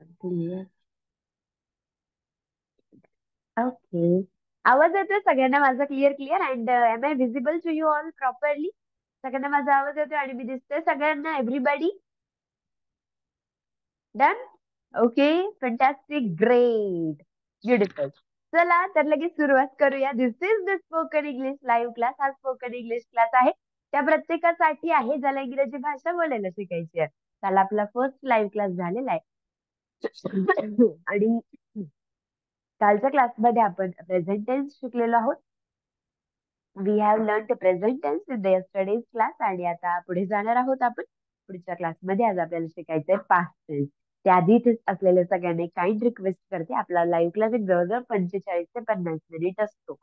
Clear. Okay. आवाज येतोय सगळ्यांना माझा? Clear clear and am I visible to you all properly? सगळ्यांना माझा आवाज येतोय आणि मी दिसतोय सगळ्यांना? Everybody done? Okay. Fantastic. Great. Beautiful. चला तर लगेच सुरुवात करूया. This is the spoken English live class. हा स्पोकन इंग्लिश क्लास आहे त्या प्रत्येकासाठी आहे ज्याला इंग्रजी भाषा बोलायला शिकायची आहे. काल आपला फर्स्ट लाईव्ह क्लास झालेला आहे. आणि कालच्या क्लासमध्ये आपण प्रेझेंट टेन्स शिकलेलो आहोत. We have learn present tense in the yesterday's class आणि आता पुढे जाणार आहोत आपण पुढच्या क्लासमध्ये. आज आपल्याला शिकायचंय पास्ट टेन्स. त्याआधी इथे असलेल्या सगळ्यांनी काइंड रिक्वेस्ट करते, आपला लाईव्ह क्लास एक जवळजवळ 45 ते 50 मिनिट असतो.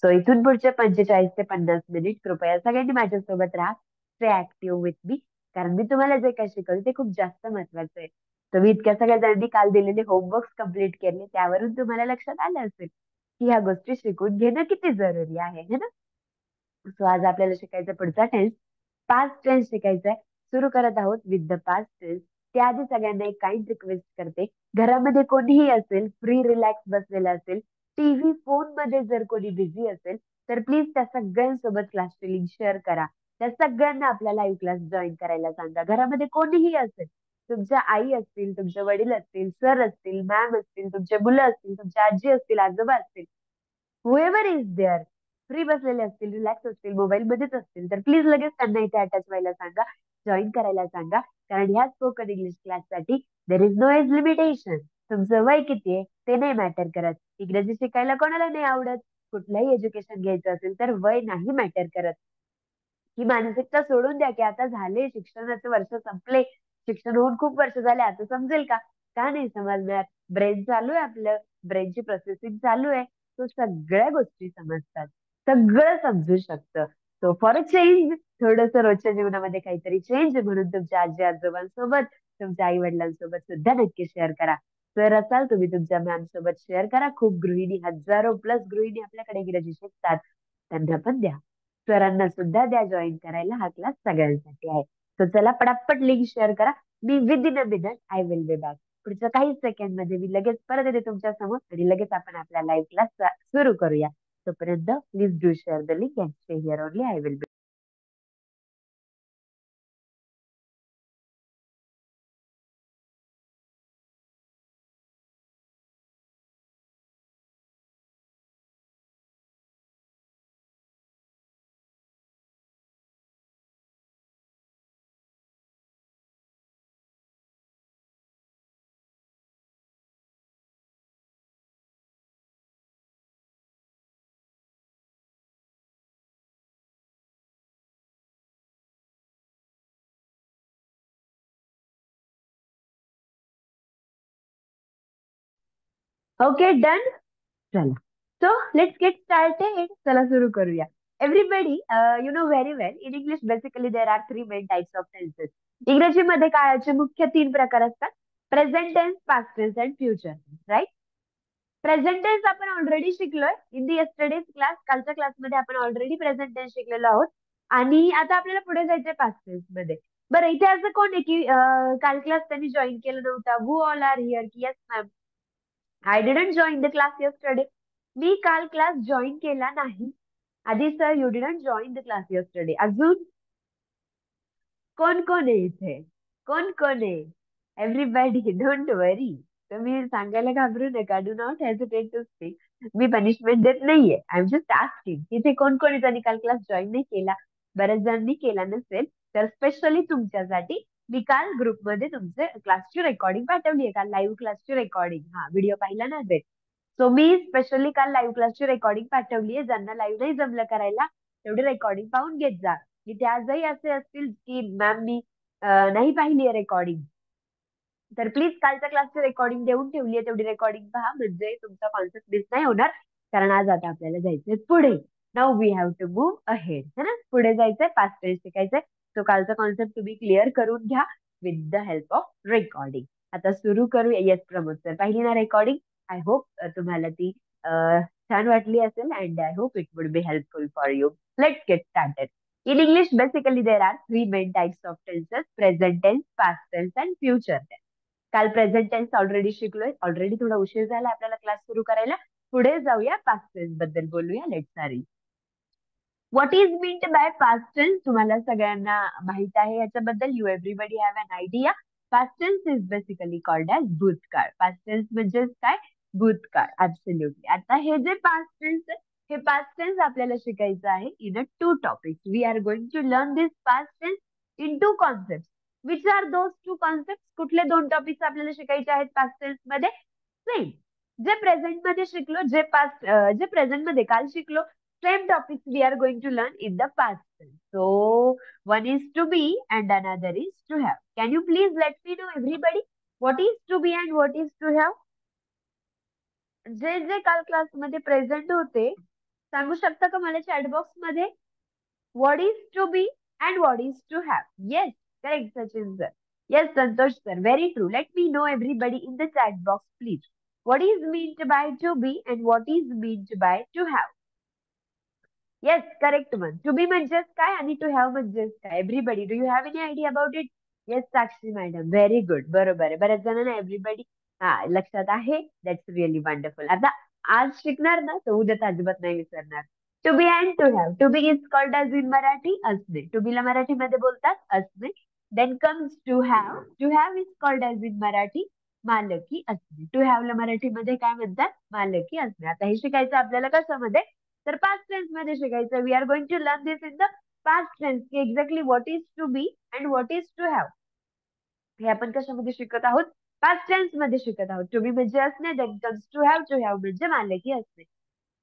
सो इथून पुढचे 45 ते 50 मिनिट कृपया सगळ्यांनी माझ्यासोबत राहा. स्टे ऍक्टिव्ह विथ मी, कारण मी तुम्हाला जे काही शिकवते ते खूप जास्त महत्वाचं आहे. तुम्ही इतक्या सगळ्या जणांनी काल दिलेले होमवर्क कम्प्लीट केले, त्यावरून तुम्हाला लक्षात आलं असेल की ह्या गोष्टी शिकून घेणं किती जरुरी आहे है ना. सो आज आपल्याला शिकायचा पुढचा टेन्स पास्ट टेन्स शिकायचा आहे. सुरू करत आहोत विथ द पास्ट टेन्स. त्याआधी सगळ्यांना एक काइंड रिक्वेस्ट करते, घरामध्ये कोणीही असेल, फ्री रिलॅक्स बसलेला असेल, टीव्ही फोन मध्ये जर कोणी बिझी असेल, तर प्लीज त्या सगळ्यांसोबत क्लासची लिंक शेअर करा. त्या सगळ्यांना आपला लाईव्ह क्लास जॉईन करायला सांगा. घरामध्ये कोणीही असेल, तुमच्या आई असतील, तुमचे वडील असतील, सर असतील, मॅम असतील, तुमचे मुलं असतील, तुमची आजी असतील, आजोबा असतील, हुएवर इज देअर, फ्री बसलेले असतील, रिलॅक्स असतील, मोबाईल मध्येच असतील, तर प्लीज लगेच त्यांना इथे अटॅच व्हायला सांगा, जॉईन करायला सांगा. कारण ह्या स्पोकन इंग्लिश क्लाससाठी there is no age limitation. तुमचं वय किती आहे ते नाही मॅटर करत. इंग्रजी शिकायला कोणाला नाही आवडत? कुठलंही एज्युकेशन घ्यायचं असेल तर वय नाही मॅटर करत. ही मानसिकता सोडून द्या की आता झाले शिक्षणाचे वर्ष संपले, शिक्षण होऊन खूप वर्ष झाले, आता समजेल का? का नाही समजणार? ब्रेन चालू आहे आपलं, ब्रेनची प्रोसेसिंग चालू आहे, तो सगळ्या गोष्टी समजतात, सगळं समजू शकतं. सो फॉर अ चेंज, थोडस रोजच्या जीवनामध्ये काहीतरी चेंज म्हणून तुमच्या आजी आजोबांसोबत, तुमच्या आई वडिलांसोबत सुद्धा नक्की शेअर करा. सर असाल तुम्ही तुमच्या मॅम सोबत शेअर करा. खूप गृहिणी, हजारो प्लस गृहिणी आपल्याकडे इंग्रजी शिकतात, त्यांना पण द्या. सरांना सुद्धा द्या जॉईन करायला. हा क्लास सगळ्यांसाठी आहे. तर चला पटापट लिंक शेअर करा. Me with in a minute I will B back. पुढच्या काही सेकंड मध्ये मी लगेच परत येते तुमच्या समोर आणि लगेच आपण आपला लाईव्ह क्लास सुरू करूया. तोपर्यंत please do share the link and stay here only. I will be. Okay done. चला. So let's get started. चला सुरू करूया. Everybody you know very well in English basically there are three main types of tenses. इंग्रजीमध्ये काळाचे मुख्य तीन प्रकार असतात: present tense, past tense and future tense. Right? Present tense आपण ऑलरेडी शिकलोय इन दी यस्टरडेज क्लास. कालच्या क्लासमध्ये आपण ऑलरेडी प्रेझेंट टेन्स शिकलेलो आहोत आणि आता आपल्याला पुढे जायचंय पास्ट टेन्स मध्ये. बरं, इथे असं कोण आहे की काल क्लास त्यांनी जॉईन केला नव्हता? हु ऑल आर हिअर की yes ma'am I didn't join the class yesterday? मी काल क्लास जॉईन केला नाही. आधी sir you didn't join the class yesterday. अजून कोण कोण आहे इथे? कोण कोण आहे? Everybody don't worry. तुम्ही सांगायला घाबरू नका. Do not hesitate to speak. मी पनिशमेंट देत नाहीये. I am just asking. इथे कोण कोण आहे ज्यांनी काल क्लास जॉईन नाही केला? बऱ्याच जणांनी केला नसेल तर स्पेशली तुमच्यासाठी मी काल ग्रुपमध्ये तुमचे क्लासची रेकॉर्डिंग पाठवली आहे. काल लाईव्ह क्लासची रेकॉर्डिंग, हा व्हिडिओ पाहिला नसेल. सो मी स्पेशली काल लाईव्ह क्लासची रेकॉर्डिंग पाठवली आहे. ज्यांना लाईव्ह नाही जमलं करायला तेवढी रेकॉर्डिंग पाहून घेत जा. की ते आजही असे असतील की मॅम मी नाही पाहिली आहे रेकॉर्डिंग, तर प्लीज कालच्या क्लासची रेकॉर्डिंग देऊन ठेवली आहे, तेवढी रेकॉर्डिंग पहा, म्हणजे तुमचा कॉन्सेप्ट मिस नाही होणार. कारण आज आता आपल्याला जायचंय पुढे. Now we have to move ahead, है ना. पुढे जायचंय, पास्ट टेन्स शिकायचंय. तो कालचा कॉन्सेप्ट तुम्ही क्लिअर करून घ्या with the help of recording. आता सुरू करूया. येस प्रमोद सर, पाहिली ना रेकॉर्डिंग? आय होप तुम्हाला ती छान वाटली असेल and I hope it would be helpful for you. Let's get started. In English, basically, there are three main types of tenses: present tense, past tense, and future tense. काल present tense already शिकलोय. Already थोडा उशीर झाला आपल्याला class सुरू करायला. पुढे जाऊया, पास्ट टेन्स बद्दल बोलूया. Let's start. What is meant by past tense? तुम्हाला सगळ्यांना माहित आहे याच्याबद्दल. You everybody have an idea. Past tense is basically called as भूतकाळ. पास्ट टेन्स म्हणजेच काय? भूतकाळ. ऍब्सोल्युटली. आता हे जे पास्ट टेन्स आहे, हे पास्ट टेन्स आपल्याला शिकायचं आहे in a two topics. We are going to learn this past tense in two concept. Which are those two concept? कुठले दोन टॉपिक्स आपल्याला शिकायचे आहेत पास्ट टेन्स मध्ये? सेम जे प्रेझेंट मध्ये शिकलो, जे प्रेझेंट मध्ये काल शिकलो, same topics we are going to learn in the past tense. So, one is to be and another is to have. Can you please let me know everybody what is to be and what is to have? जे जे काल क्लासमध्ये present होते सांगू शकता का मला chat box मध्ये? What is to be and what is to have? Yes, correct, Sachin sir. Yes, Santosh sir. Very true. Let me know everybody in the chat box, please. What is meant by to be and what is meant by to have? Yes, correct one. To be म्हणजेच काय आणि to have म्हणजेच काय? Everybody, do you have any idea about it? Yes, Sakshi madam, very good. बरोबर आहे. बऱ्याच जणांना everybody हा लक्षात आहे. That's really wonderful. आता आज शिकणार ना तर उद्या तर अजिबात नाही विसरणार. To be and to have. To be is called as in Marathi असणे. टू बीला मराठीमध्ये बोलतात असणे. Then comes to have. To have is called as in Marathi मालकी असणे. टू हॅवला मराठीमध्ये काय म्हणतात? मालकी असणे. आता हे शिकायचं आपल्याला कशामध्ये? तर पास्ट टेन्स मध्ये शिकायचं. We are going to learn this in the past tense की exactly what is to be and what is to have. हे आपण कशामध्ये शिकत आहोत? पास्ट टेन्स मध्ये शिकत आहोत. टू बी म्हणजे असणे, then comes to have. To have म्हणजे मालकी असणे.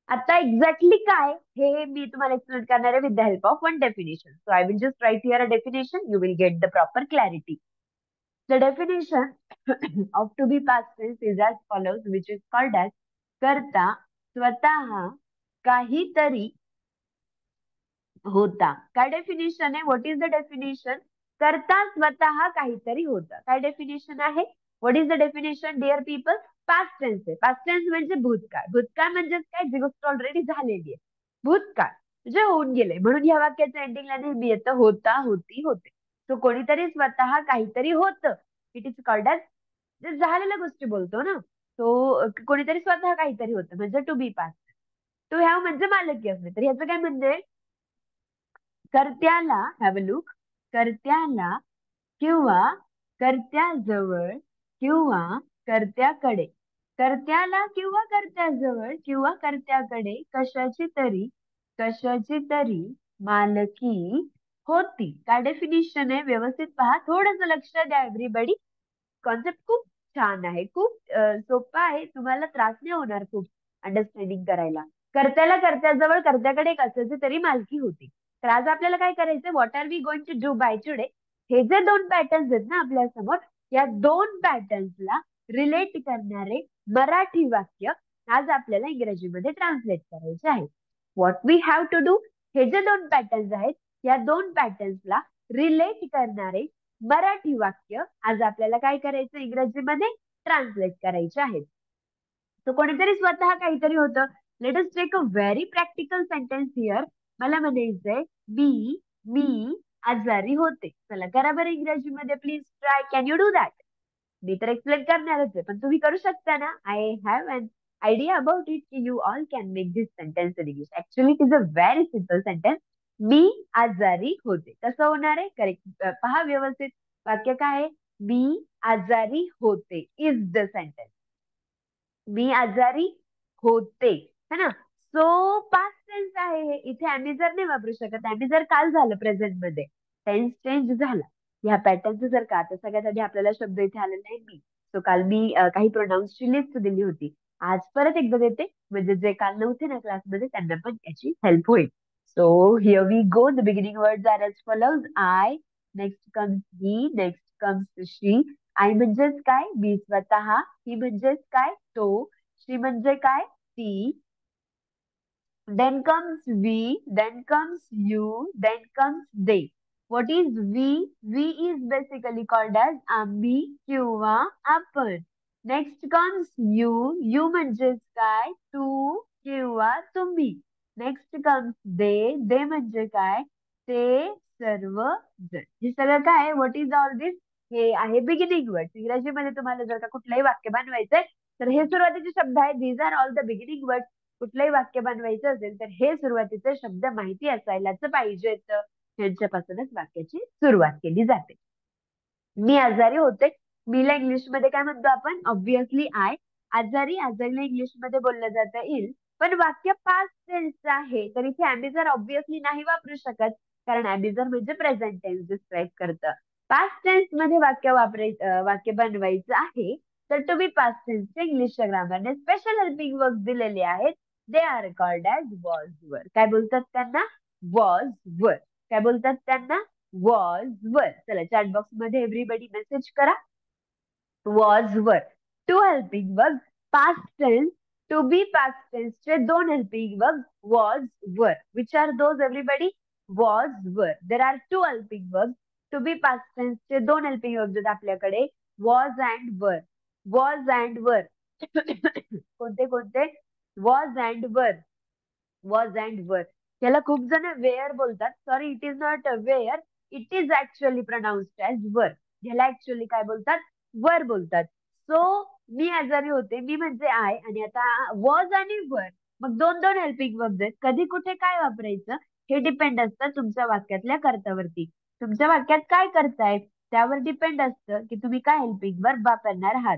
आता एक्झॅक्टली काय हे मी तुम्हाला एक्सप्लेन करणार आहे with the help of one definition. So I will just write here a definition. You will get the proper clarity. The definition of to be past tense is as follows, which is called as करता स्वतः काहीतरी होता. काय definition आहे? What is the definition? करता स्वतः काहीतरी होता. काय डेफिनेशन आहे? What is the definition dear people? Past tense आहे. पास्ट टेन्स म्हणजे भूतकाळ. भूतकाळ म्हणजेच काय? जी गोष्ट ऑलरेडी झालेली आहे. भूतकाळ म्हणजे होऊन गेले. म्हणून या वाक्याच्या एंडिंगला नेहमी येतं होता, होती, होते. तो कोणीतरी स्वतः काहीतरी होतं. इट इज कॉल्ड एज, जे झालेल्या गोष्टी बोलतो ना, तो कोणीतरी स्वतः काहीतरी होतं म्हणजे to be past. To have म्हणजे मालकी असणे. तर ह्याचं काय म्हणजे? कर्त्याला, हॅव अ लुक, कर्त्याला किंवा कर्त्याजवळ किंवा कर्त्याकडे, कर्त्याला किंवा कर्त्याजवळ किंवा कर्त्याकडे कशाची तरी मालकी होती. काय डेफिनिशन आहे? व्यवस्थित पहा, थोडंसं लक्ष द्या एव्हरीबडी. कॉन्सेप्ट खूप छान आहे, खूप सोपा आहे. तुम्हाला त्रास नाही होणार खूप अंडरस्टँडिंग करायला. कर्त्याला कर्त्याजवळ कर्त्याकडे कशाची तरी मालकी होती. तर आज आपल्याला काय करायचंय? What are we going to do by today? हे जे दोन पॅटर्न्स आहेत ना आपल्या समोर, या दोन पॅटर्न्सला रिलेट करणारे मराठी वाक्य आज आपल्याला इंग्रजीमध्ये ट्रान्सलेट करायचे आहे. What we have to do, हे जे दोन पॅटर्न्स आहेत, या दोन पॅटर्न्सला रिलेट करणारे मराठी वाक्य आज आपल्याला काय करायचं? इंग्रजीमध्ये ट्रान्सलेट करायचे आहेत. तो कोणीतरी स्वतः काहीतरी होतं. Let us take a very practical sentence here. मला म्हणायचंय मी आजारी होते. चला करा बरं इंग्रजीमध्ये, please try. Can you do that? मी तर एक्सप्लेन करणारच आहे पण तुम्ही करू शकता ना. I have an idea about it की you all can make this sentence in English. Actually it is a very simple sentence. मी आजारी होते. कसं होणार आहे? करेक्ट पहा व्यवस्थित. वाक्य काय आहे? मी आजारी होते इज द सेंटेन्स. मी आजारी होते, है ना? सो पास्ट टेन्स आहे हे. इथे आम्ही जर नाही वापरू शकत. आम्ही जर काल झालं प्रेझेंट मध्ये, टेन्स चेंज झाला. ह्या पॅटर्नचं जर का, आता सगळ्यात आधी आपल्याला शब्द इथे आलेला आहे मी. सो काल मी काही प्रोनाउन्सची लिस्ट दिली होती. आज परत एकदा देते, म्हणजे जे काल नव्हते ना क्लासमध्ये त्यांना पण याची हेल्प होईल. So here we go. The beginning words are as follows. I, next comes he, next comes she. I म्हणजेच काय? मी स्वतः. ही म्हणजेच काय? तो. शी म्हणजे काय? ती. then comes we, then comes you, then comes they. What is we? We is basically called as आम्ही किंवा आपण. Next comes you. You म्हणजेच काय? तू किंवा तुम्ही. Next comes they. They म्हणजे काय? ते सर्व जण. हे सगळं काय? What is all this? हे आहे बिगिनिंग वर्ड. इंग्रजीमध्ये तुम्हाला जर का कुठलंही वाक्य बनवायचंय तर हे सुरुवातीचे शब्द आहेत. These are all the beginning word. कुठलंही वाक्य बनवायचं असेल तर हे सुरुवातीचे शब्द माहिती असायलाच पाहिजेत. यांच्यापासूनच वाक्याची सुरुवात केली जाते. मी आजारी होते. मीला इंग्लिशमध्ये काय म्हणतो आपण? Obviously I. आजारी, आजारीला इंग्लिशमध्ये बोललं जातं इल. पण वाक्य पास्ट टेन्सचं आहे तर इथे अॅमिजर ऑब्विसली नाही वापरू शकत, कारण अॅमिजर म्हणजे प्रेझेंट टेन्स डिस्क्राईब करतं. पास्ट टेन्स मध्ये वाक्य बनवायचं आहे तर टू बी पास्ट टेन्सचे इंग्लिशच्या ग्रामरने स्पेशल हेल्पिंग वर्क दिलेले आहेत. They are called as was were. काय बोलतात त्यांना? Was were. काय बोलतात त्यांना? Was were. चला चॅट बॉक्स मध्ये एव्हरीबडी मेसेज करा. Was were. Two helping verb past tense. To be past tense चे दोन helping verb was were. Which are those everybody? Was were. There are two helping verb. To be past tense चे दोन helping verb आहेत आपल्याकडे, was and were. Was and were. कोणते कोणते? Was and were. Was and were. त्याला खूप जण were बोलतात. Sorry, it is not where. It is actually pronounced as were. ह्याला ऍक्च्युअली काय बोलतात? वर बोलतात. सो मी आजारी होते, मी म्हणजे आय, आणि आता वॉज आणि वर, मग दोन दोन हेल्पिंग वर्ब आहेत. कधी कुठे काय वापरायचं हे डिपेंड असतं तुमच्या वाक्यातल्या कर्त्यावरती. तुमच्या वाक्यात काय करताय त्यावर डिपेंड असतं की तुम्ही काय हेल्पिंग वर्ब वापरणार आहात.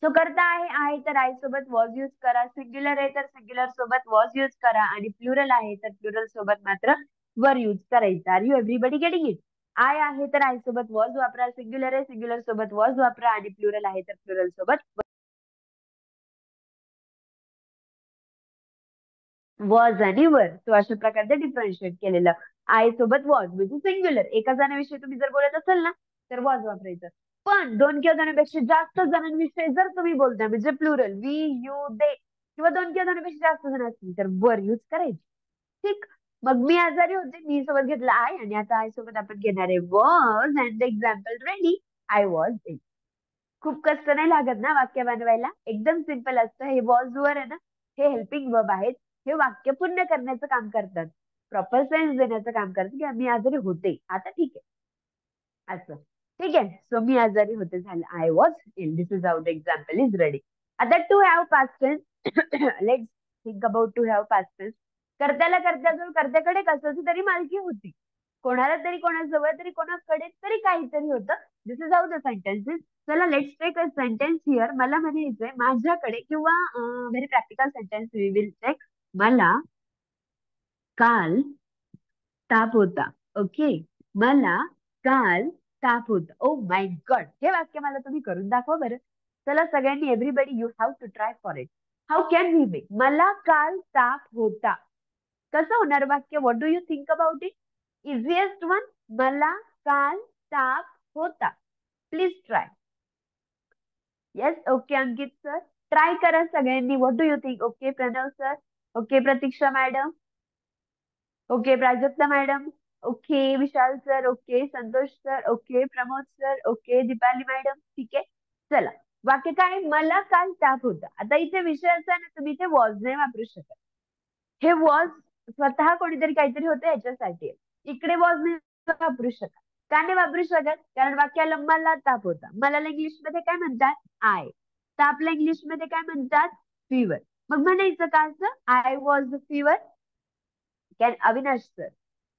सो करता आहे तर आय सोबत वॉज यूज करा. सिंग्युलर आहे तर सिंग्युलर सोबत वॉज यूज करा. आणि प्लुरल आहे तर प्लुरल सोबत मात्र वर यूज करायचं. Are you everybody getting it? I आहे तर आय सोबत वॉज वापरा. सिंग्युलर आहे सिंग्युलर सोबत वॉज वापरा. आणि प्लुरल आहे तर प्लुरल सोबत वॉज आणि वर. तो अशा प्रकारे डिफरन्शिएट केलेलं. आय सोबत वॉज म्हणजे सिंग्युलर. एका जणांविषयी तुम्ही जर बोलत असाल ना तर वॉज वापरायचं. पण दोन किंवा जणांपेक्षा जास्त जणांविषयी जर तुम्ही बोलताय म्हणजे प्लुरल, वी, यू, दे, किंवा दोन किंवा जणांपेक्षा जास्त जण असतील तर वर यूज करायची. ठीक. मग मी आजारी होते, मी सोबत घेतला आय, आणि आता आय सोबत आपण घेणार आहे was. And the example ready. I was it. खूप कष्ट नाही लागत ना वाक्य बनवायला? एकदम सिंपल असतं. हे वॉज वर आहे ना, हे हेल्पिंग वर्ब आहेत. हे वाक्य पूर्ण करण्याचं काम करतात, प्रॉपर सेन्स देण्याचं काम करतात की मी आजारी होते. आता ठीक आहे असं. ठीक आहे. सो मी आजारी होते झालं. I was ill. This is how the example is ready. आता to have past tense. Let's think about to have past tense. कर्त्याला कर्त्याजवळ कर्त्याकडे कशाची तरी मालकी होती. कोणाला तरी, कोणाजवळ तरी, कोणाकडे तरी काहीतरी होतं. This is how the sentence is. चला let's take a sentence here. मला म्हणायचंय माझ्याकडे, किंवा very practical sentence we will take. मला काल ताप होता. ओके. मला काल ताप होता. Oh my god. हे वाक्य मला तुम्ही करून दाखवा बरं. चला सगळ्यांनी, everybody you have to try for it. How can we make मला काल ताप होता? कसं होणार वाक्य? What do you think about it? Easiest one. मला काल ताप होता. Please try. Yes. Okay Ankit sir. Try करा सगळ्यांनी. What do you think? Okay Pranav sir. Okay Pratiksha madam. Okay Prajakta madam. Okay Vishal sir. Okay Santosh sir. Okay Pramod sir. Okay Deepali madam. ठीक आहे. चला. वाक्य काय? मला काल ताप होता. आता इथे विषय असा ना, तुम्ही इथे वॉज नाही वापरू शकत. हे वॉज स्वतः कोणीतरी काहीतरी होतं याच्यासाठी आहे. इकडे वॉज नाही वापरू शकत. का नाही वापरू शकत? कारण वाक्याला मला ताप होता. मला इंग्लिश मध्ये काय म्हणतात? आय. तापला इंग्लिश मध्ये काय म्हणतात? फीवर. मग म्हणायचं का असं? I was the fever. Can Avinash sir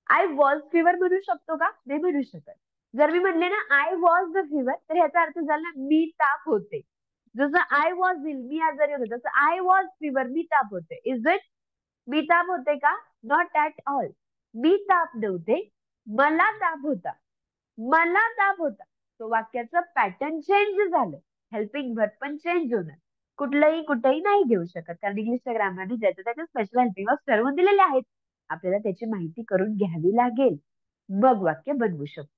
I was fever म्हणू शकतो का? नाही म्हणू शकत. जर मी म्हणले ना आय वॉज द फीवर तर ह्याचा अर्थ झाला मी ताप होते. जसं आय वॉज इल, मी आजारी होते, तसं आय वॉज फीवर, मी ताप होते. Is it? मी ताप होते का? Not at all. मी ताप नव्हते, मला ताप होता. मला ताप होता. तो वाक्याचं पॅटर्न चेंज झालं. हेल्पिंग वर्ब पण चेंज होणार. कुठलंही कुठेही नाही घेऊ शकत, कारण इंग्लिशच्या ग्रामरने ज्याचं त्याचे स्पेशल हेल्पिंग वर्ब ठरवून दिलेले आहेत. आपल्याला त्याची माहिती करून घ्यावी लागेल, मग वाक्य बनवू शकतो.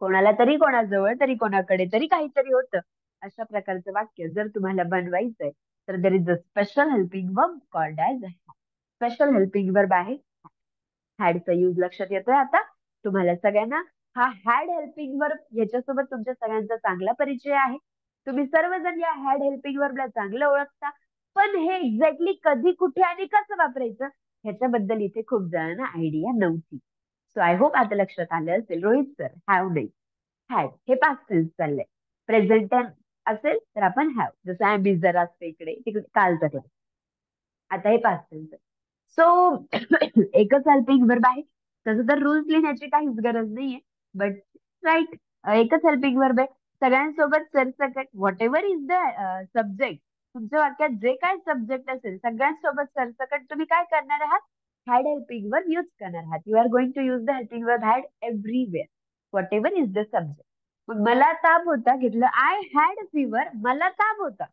कोणाला तरी, कोणाजवळ तरी, कोणाकडे तरी काहीतरी होतं, अशा प्रकारचं वाक्य जर तुम्हाला बनवायचंय तर there is a special helping verb called as. Special helping verb आहे हॅडचा यूज. लक्षात येतोय आता तुम्हाला सगळ्यांना? हा हॅड हेल्पिंग वर्ब याच्यासोबत तुमच्या सगळ्यांचा चांगला परिचय आहे. तुम्ही सर्वजण या हॅड हेल्पिंग वर्बला चांगलं ओळखता. पण हे एक्झॅक्टली कधी, कुठे आणि कसं वापरायचं ह्याच्याबद्दल इथे खूप जणांना आयडिया नव्हती. सो आय होप आता लक्षात आलं असेल. रोहित सर हॅव नाही. हॅड हे पास्ट टेन्स चाललंय. प्रेझेंट असेल तर आपण हॅव, जसं आम्ही जर असते इकडे तिकडे कालचा क्लास. आता हे पास्ट टेन्स आहे. सो एकच हेल्पिंग वर्ब आहे. तसं तर रूल्स लिहिण्याची काहीच गरज नाहीये, बट राईट, एकच हेल्पिंग वर्ब आहे. सगळ्यांसोबत सरसकट what ever is the subject, तुमच्या वाक्यात जे काय सब्जेक्ट असेल सगळ्यांसोबत सरसकट तुम्ही काय करणार आहात, हॅड हेल्पिंग वर्ब यूज करणार आहात. You are going to use the helping verb had everywhere, whatever is the subject. मग मला ताप होता घेतलं, आय हॅड फीवर, मला ताप होता.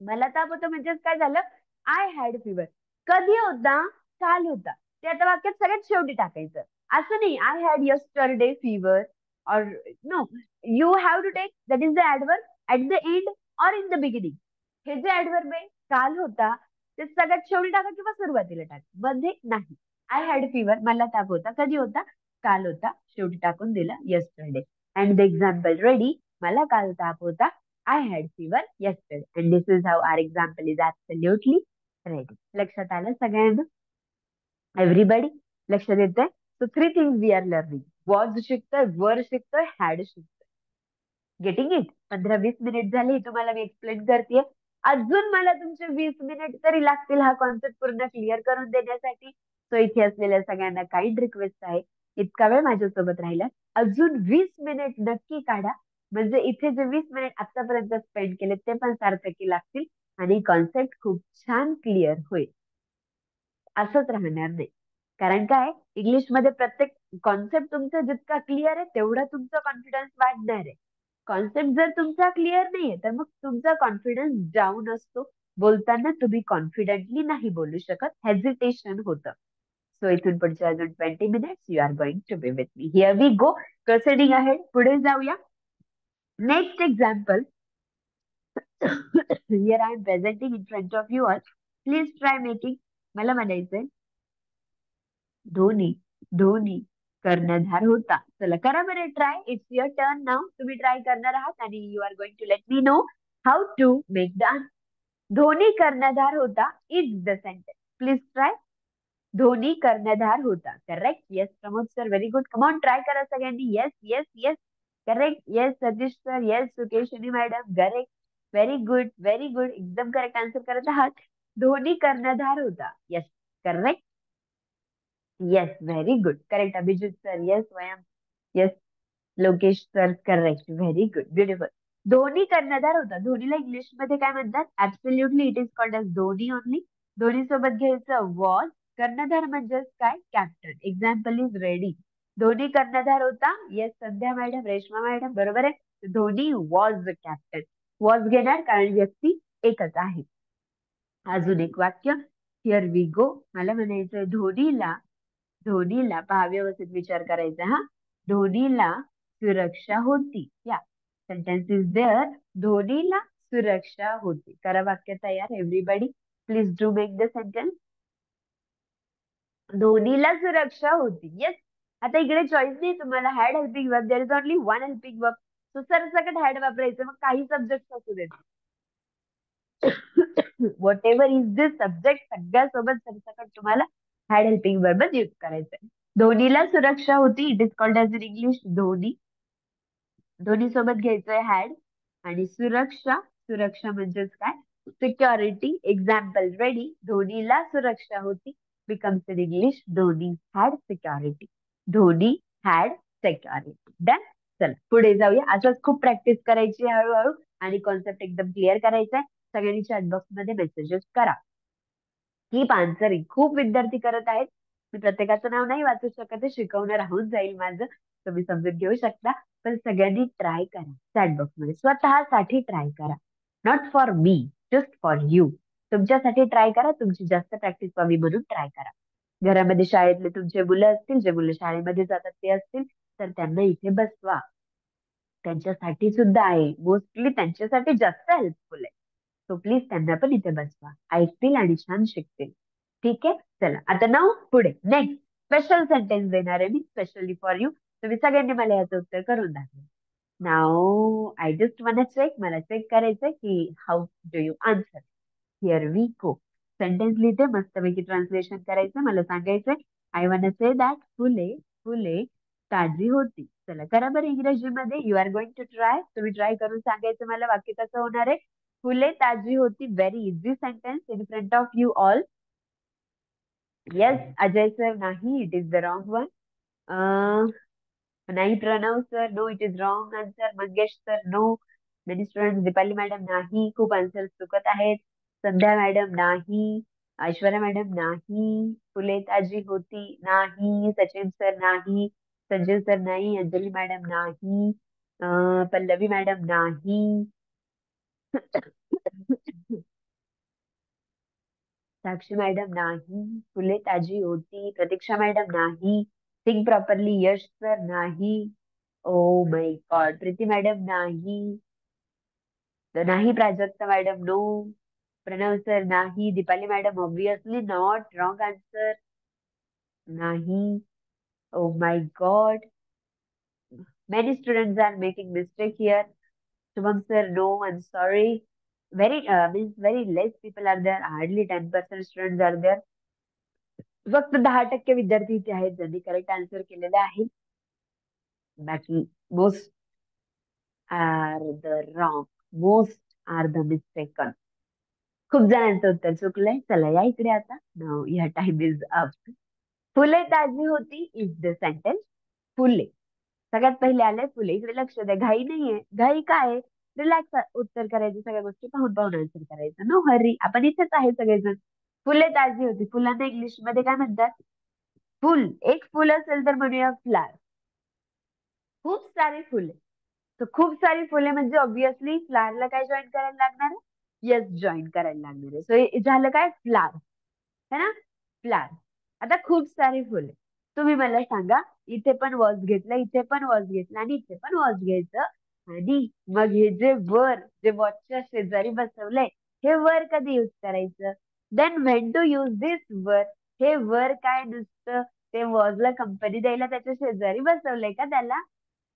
मला ताप होता म्हणजेच काय झालं, आय हॅड फिवर. कधी होता, काल होता. ते आता वाक्यात सगळ्यात शेवटी टाकायचं. असं नाही I had yesterday fever or no, you have to take that is the adverb at the end or in the beginning. हे जे ऍडवर्ब आहे काल होता ते सगळ्यात शेवटी टाका किंवा सुरुवातीला टाका, मध्ये नाही. आय हॅड फीवर, मला ताप होता. कधी होता, काल होता. शेवटी टाकून दिला yesterday. And the example ready, मला काल ताप होता. I had fever yesterday. And this is how our example is absolutely ready. लक्षात आलं सगळ्यांना? एव्हरीबडी लक्ष देतंय? So three things we are learning. Was शिकतोय, वर शिकतोय, हॅड शिकतोय. Getting it? 15-20 मिनिट झाले, हे तुम्हाला मी एक्सप्लेन करतेय. अजून मला तुमचे 20 मिनिट तरी लागतील हा कॉन्सेप्ट पूर्ण क्लिअर करून देण्यासाठी. सो इथे असलेल्या सगळ्यांना काइंड रिक्वेस्ट आहे, इतका वेळ माझ्यासोबत राहिला, अजून 20 मिनिट नक्की काढा. म्हणजे इथे जे 20 मिनिट आतापर्यंत स्पेंड केले ते पण सार्थकी लागतील आणि कॉन्सेप्ट खूप छान क्लिअर होईल. असंच राहणार नाही. कारण काय, इंग्लिशमध्ये प्रत्येक कॉन्सेप्ट तुमचा जितका क्लिअर आहे तेवढा तुमचा कॉन्फिडन्स वाढणार आहे. कॉन्सेप्ट जर तुमचा क्लिअर नाहीये तर मग तुमचा कॉन्फिडन्स डाऊन असतो. बोलताना तुम्ही कॉन्फिडेंटली नाही बोलू शकत, हेजिटेशन होतं. सो इथून पुढच्या अजून 20 minutes you are going to be with me. Here we go. Proceeding ahead, पुढे जाऊया. Next example. Here I am presenting in front of you all. Please try making. मला म्हणायचंय धोनी, धोनी कर्णधार होता. चला करा बरे try. It's your turn now. तुम्ही ट्राय करणार आहात आणि you are going to let me know how to make the answer. Dhoni कर्णधार होता is the sentence. Please try. Dhoni कर्णधार होता. Correct. Yes Pramod sir, very good. Come on try करा सगळ्यांनी. Yes yes yes, correct. Yes Satish sir, yes Sukeshani madam, correct. Very good very good, एकदम correct answer करत आहात. धोनी कर्णधार होता. Yes correct. Yes very good, correct. Abhijit sir, yes. Vayam, yes. Lokesh sir, correct. Very good, beautiful. Dhoni कर्णधार होता. धोनीला इंग्लिश मध्ये काय म्हणतात? Absolutely it is called as Dhoni only. Dhoni सोबत घ्यायचं वॉज. कर्णधार म्हणजेच काय? Captain. Example is ready. Dhoni कर्णधार होता. Yes Sandhya madam, Reshma madam, बरोबर आहे. Dhoni was the captain. Was घेणार कारण व्यक्ती एकच आहे. अजून एक वाक्य. Here we go. मला म्हणायचंय धोनीला, धोनीला पहा व्यवस्थित विचार करायचा हा. धोनीला सुरक्षा होती. या सेंटेन्स इज देअर. धोनीला सुरक्षा होती. करा वाक्य तयार everybody. Please do make the sentence. धोनीला सुरक्षा होती. येस. आता इकडे चॉईस नाही तुम्हाला. Had helping verb, there is only one helping verb. So सरसकट हॅड वापरायचं, मग काही सब्जेक्ट असू देत. Whatever is this subject, सगळ्यासोबत सरसकट तुम्हाला हॅड हेल्पिंग वर्बच यूज करायचंय. धोनीला सुरक्षा होती. It is called as in English Dhoni. Dhoni सोबत घ्यायचंय हॅड. आणि सुरक्षा, सुरक्षा म्हणजेच काय? सिक्युरिटी. Example ready. धोनीला सुरक्षा होती becomes in English Dhoni had security. Dhoni had security. Done. चला पुढे जाऊया. असंच खूप प्रॅक्टिस करायची हळूहळू आणि कॉन्सेप्ट एकदम क्लिअर करायचा आहे. सगळ्यांनी चॅटबॉक्स मध्ये मेसेजेस करा. Keep answering. खूप विद्यार्थी करत आहेत. मी प्रत्येकाचं नाव नाही वाचू शकत, शिकवणं राहून जाईल माझं, तुम्ही समजून घेऊ शकता. पण सगळ्यांनी ट्राय करा. चॅटबॉक्स मध्ये स्वतःसाठी ट्राय करा. Not for me, just for you. तुमच्यासाठी ट्राय करा. तुमची जास्त प्रॅक्टिस व्हावी म्हणून ट्राय करा. घरामध्ये शाळेतले तुमचे मुलं असतील, जे मुलं शाळेमध्ये जातात ते असतील, तर त्यांना इथे बसवा. त्यांच्यासाठी सुद्धा आहे. मोस्टली त्यांच्यासाठी जास्त हेल्पफुल आहे. सो प्लीज त्यांना पण इथे बसवा. ऐकतील आणि छान शिकतील. ठीक आहे. चला आता नाव पुढे. नेक्स्ट स्पेशल सेंटेन्स देणार आहे मी स्पेशली फॉर यू. तुम्ही सगळ्यांनी मला याचं उत्तर करून दाखवा. Now I just want check. मला चेक करायचंय की how do you answer. Here we go. Sentence लिहिते मस्तपैकी ट्रान्सलेशन करायचं. मला सांगायचंय आय वॉन्ट से दॅट फुले, फुले ताजी होती. चला करा बरं इंग्रजीमध्ये. You are going to try. तुम्ही ट्राय करून सांगायचं मला वाक्य कसं होणार आहे. फुले ताजी होती. Very easy sentence in front of you all. Yes Ajay sir, नाही, it is the wrong one. नाही Pranav sir, no, it is wrong answer. Mangesh sir, no. Many student. Deepali madam, नाही. खूप आन्सर चुकत आहेत. संध्या मॅडम, नाही. ऐश्वर्या मॅडम, नाही. फुले ताजी होती, नाही. सचिन सर, नाही. संजीव सर, नाही. अंजली मॅडम, नाही. पल्लवी मॅडम, नाही. साक्षी मॅडम, नाही. फुले ताजी होती. प्रतीक्षा मॅडम, नाही. Think properly. यश सर, नाही. Oh my God. Preeti madam, नाही. तर नाही. Prajakta madam, no. Pranav sir, नाही. Deepali madam, obviously not. Wrong answer. नाही. Oh my God. Many students are making mistake here. Shubham sir, no, I'm sorry. Means very less people are there. Hardly 10% students are there. फक्त 10% विद्यार्थी इथे आहेत ज्यांनी correct answer केलेले आहे. बाकी most are the wrong. Most are the mistaken. खूप जणांचं उत्तर चुकलंय. चला या इकडे आता. नाव या टाइम इज अप. फुले ताजी होती इज द सेंटेन्स. फुले सगळ्यात पहिले आलंय फुले. इकडे लक्ष द्या. घाई नाहीये. घाई काय? रिलॅक्स उत्तर करायचे. सगळ्या गोष्टी पाहून पाहून आन्सर करायचं. No hurry. आपण इथेच आहे सगळेजण. फुले ताजी होती. फुलांना इंग्लिश मध्ये काय म्हणतात? फुल. एक फुल असेल तर म्हणूया फ्लावर. खूप सारी फुले. तर खूप सारी फुले म्हणजे ऑब्विसली फ्लावरला काय जॉईन करायला लागणार आहे? येस, जॉईन करायला लागणार आहे. सो झालं काय? फ्लावर. है ना? फ्लावर. आता खूप सारी फुले. तुम्ही मला सांगा, इथे पण वॉज घेतलं, इथे पण वॉज घेतलं आणि इथे पण वॉज घ्यायचं. आणि मग हे जे वर, जे वॉचच्या शेजारी बसवलंय, हे वर कधी युज करायचं? Then when to use this were. हे वर काय नुसतं ते वॉजला कंपनी द्यायला त्याच्या शेजारी बसवलंय का त्याला?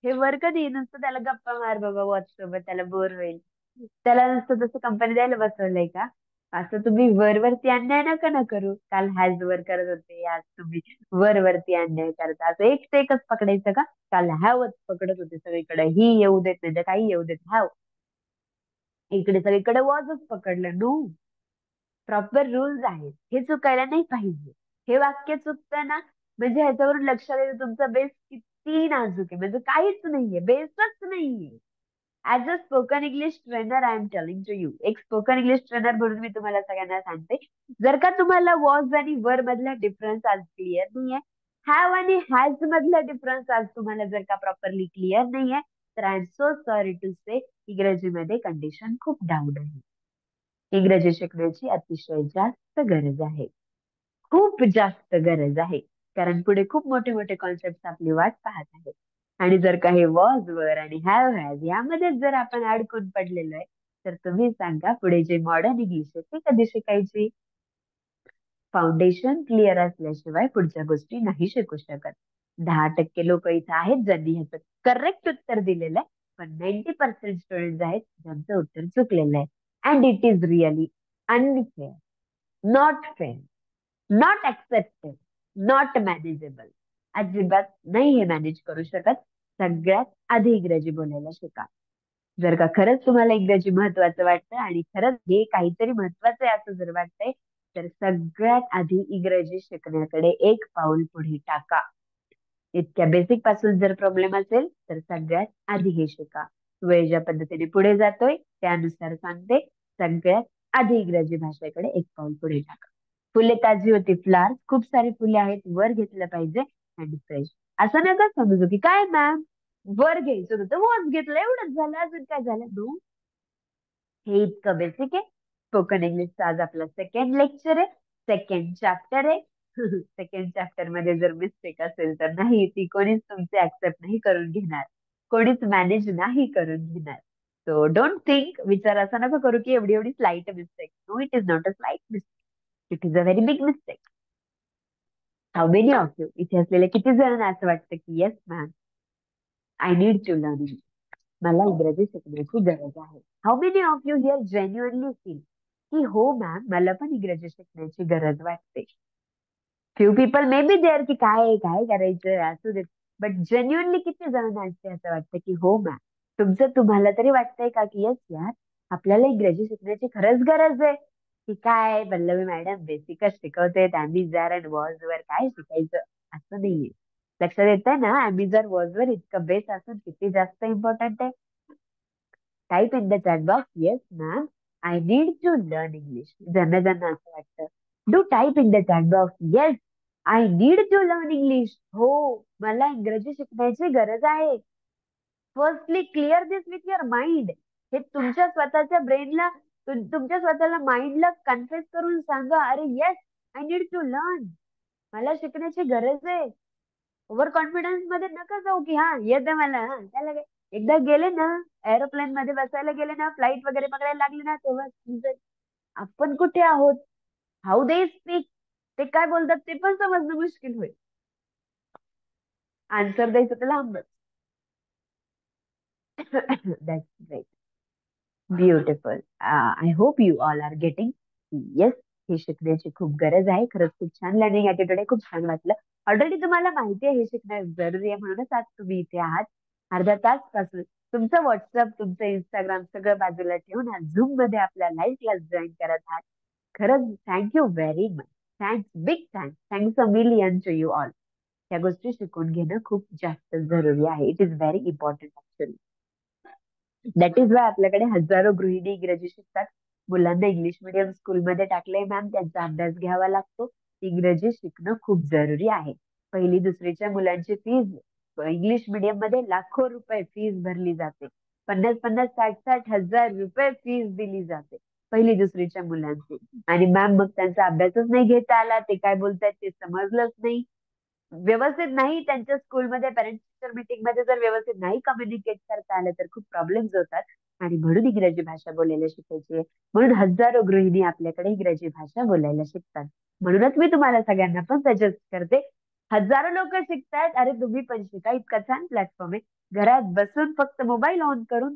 हे वर कधी नुसतं त्याला गप्पा मार बाबा वॉच सोबत, त्याला बोर होईल, त्याला नुसतं तसं कंपनी द्यायला बसवलंय का? असं तुम्ही वरती अन्याय नका ना करू. काल हॅज वर करत होते, आज तुम्ही वरती अन्याय करता. असं एक ते एकच पकडायचं का? काल हॅवच पकडत होते सगळीकडे. ही येऊ देत नाही तर काही येऊ देत हॅव. इकडे सगळीकडे वॉजच पकडलं. नो. प्रॉपर रूल्स आहेत. हे चुकायला नाही पाहिजे. हे वाक्य चुकतं ना, म्हणजे ह्याच्यावरून लक्षात येतं तुमचा बेस किती नाजूक आहे. म्हणजे काहीच नाहीये, बेसच नाहीये. As a spoken English trainer I am telling to you. एक स्पोकन इंग्लिश ट्रेनर म्हणून मी तुम्हाला सगळ्यांना सांगते, जर का तुम्हाला वॉज आणि वर मधला डिफरन्स आज क्लिअर नाहीये, हॅव आणि हॅज मधला डिफरन्स आज तुम्हाला जर का प्रॉपरली क्लिअर नाहीये, तर I am so sorry to say, इंग्रजीमध्ये कंडिशन खूप डाऊन आहे. इंग्रजी शिकण्याची अतिशय जास्त गरज आहे. खूप जास्त गरज आहे. कारण पुढे खूप मोठे मोठे कॉन्सेप्ट आपली वाट पाहत आहेत. आणि जर का हे वॉज वर आणि हॅव हॅज यामध्येच जर आपण अडकून पडलेलो आहे, तर तुम्ही सांगा पुढे जे मॉडर्न इंग्लिश आहे ते कधी शिकायची? फाउंडेशन क्लिअर असल्याशिवाय पुढच्या गोष्टी नाही शिकू शकत. 10% लोक इथे आहेत ज्यांनी ह्याचं करेक्ट उत्तर दिलेलं आहे, पण 90% स्टुडंट आहेत ज्यांचं उत्तर चुकलेलं आहे. And it is really unfair, not fair, not accepted, not manageable. अजिबात नाही हे मॅनेज करू शकत. सगळ्यात आधी इंग्रजी बोलायला शिका. जर का खरंच तुम्हाला इंग्रजी महत्वाचं वाटतं आणि खरंच हे काहीतरी महत्वाचं आहे असं जर वाटतंय, तर सगळ्यात आधी इंग्रजी शिकण्याकडे एक पाऊल पुढे टाका. इतक्या बेसिक पासून जर प्रॉब्लेम असेल तर सगळ्यात आधी हे शिका. वेळ ज्या पद्धतीने पुढे जातोय त्यानुसार सांगते, सगळ्यात आधी इंग्रजी भाषेकडे एक पाऊल पुढे टाका. फुले ताजी होती. फ्लावर. खूप सारी फुले आहेत. वर घेतलं पाहिजे. And fresh. असं नका समजू की काय मॅम वर घ्यायचं होतं वॉज घेतलं एवढंच झालं, अजून काय झालं. नो. हे इतकं बेसिक आहे. स्पोकन इंग्लिशचा आज आपला सेकंड लेक्चर आहे. सेकंड चॅप्टर आहे. सेकंड चॅप्टर मध्ये जर मिस्टेक असेल तर नाही, ती कोणीच तुमचे ऍक्सेप्ट नाही करून घेणार. कोणीच मॅनेज नाही करून घेणार. So don't think. विचार असा नका करू की एवढी एवढी slight mistake. No, it is not a slight mistake. It is a very big mistake. How many of you, इथे असलेले किती जणांना असं वाटतं की yes ma'am, I need to learn English. मला इंग्रजी शिकण्याची गरज आहे. How many of you here genuinely feel की हो मॅम, मला पण इंग्रजी शिकण्याची गरज वाटते. Few people may be there की काय काय करायचं असू दे. बट जेन्युअनली किती जणांना असते असं वाटतं की हो मॅम, तुमचं तुम्हाला तरी वाटतंय का की येस यार, आपल्याला इंग्रजी शिकण्याची खरंच गरज आहे, की काय पल्लवी मॅडम बेसिकच शिकवते, ॲमिजार अँड वॉज वर काय शिकायचं, असं नाहीये. लक्षात येतंय ना, ॲमिजार वॉज वर इतकं बेस असून किती जास्त इम्पॉर्टंट आहे. Type in the chat box yes ma'am, I need to learn English. ज्यांना ज्यांना असं वाटतं, do type in the chat box yes, I need to learn English. हो, मला इंग्रजी शिकण्याची गरज आहे. Firstly clear this with your mind. हे तुमच्या स्वतःच्या ब्रेनला, तुमच्या स्वतःला माइंडला कन्फ्युज करून सांगा, अरे yes, I need to learn. मला शिकण्याची गरज आहे. ओव्हर कॉन्फिडन्स मध्ये नका जाऊ की हा येते मला, हा त्याला काय. एकदा गेले ना, एरोप्लेन मध्ये बसायला गेले ना, फ्लाईट वगैरे पकडायला लागली ना, तेव्हा समजेल आपण कुठे आहोत. हाऊ दे स्पीक, ते काय बोलतात ते पण समजणं मुश्किल होईल. आन्सर द्यायचं तर लांबच. That's great. Beautiful. I hope you all are getting. Yes, हे शिकण्याची खूप गरज आहे. खरंच खूप छान लर्निंग ऍटिट्यूड आहे. खूप छान वाटलं. ऑलरेडी तुम्हाला माहिती आहे हे शिकणं जरुरी आहे, म्हणूनच आज तुम्ही इथे आहात. अर्ध्या तास पासून तुमचं व्हॉट्सअप, तुमचं इंस्टाग्राम सगळं बाजूला ठेवून आज झूम मध्ये आपल्या लाईव्ह क्लास जॉईन करत आहात. खरंच thank you very much. Thanks, big thanks. Thanks a million to you all. या गोष्टी शिकून घेणं खूप जास्त जरुरी आहे. It is very important actually. That is why आपल्याकडे हजारो गृहिणी इंग्रजी शिकतात. मुलांना इंग्लिश मिडियम स्कूलमध्ये टाकलंय मॅम, त्यांचा अभ्यास घ्यावा लागतो. इंग्रजी शिकणं खूप जरुरी आहे. पहिली दुसरीच्या मुलांची फीज इंग्लिश मिडियम मध्ये लाखो रुपये फीस भरली जाते. 50-50, 60-60 हजार रुपये फीस दिली जाते पहिली दुसरीच्या मुलांची. आणि मॅम मग त्यांचा अभ्यासच नाही घेता आला, ते काय बोलतायत ते समजलंच नाही, व्यवस्थित नाही त्यांच्या स्कूलमध्ये पेरेंट्स टीचर मीटिंग मध्ये जर व्यवस्थित नाही कम्युनिकेट करता आलं तर खूप प्रॉब्लेम्स होतात. आणि म्हणून इंग्रजी भाषा बोलायला शिकायची आहे. म्हणून हजारो गृहिणी आपल्याकडे इंग्रजी भाषा बोलायला शिकतात. म्हणूनच मी तुम्हाला सगळ्यांना पण सजेस्ट करते, हजारो लोक शिकतायत, अरे तुम्ही पण शिका. इतका छान प्लॅटफॉर्म आहे. घरात बसून फक्त मोबाईल ऑन करून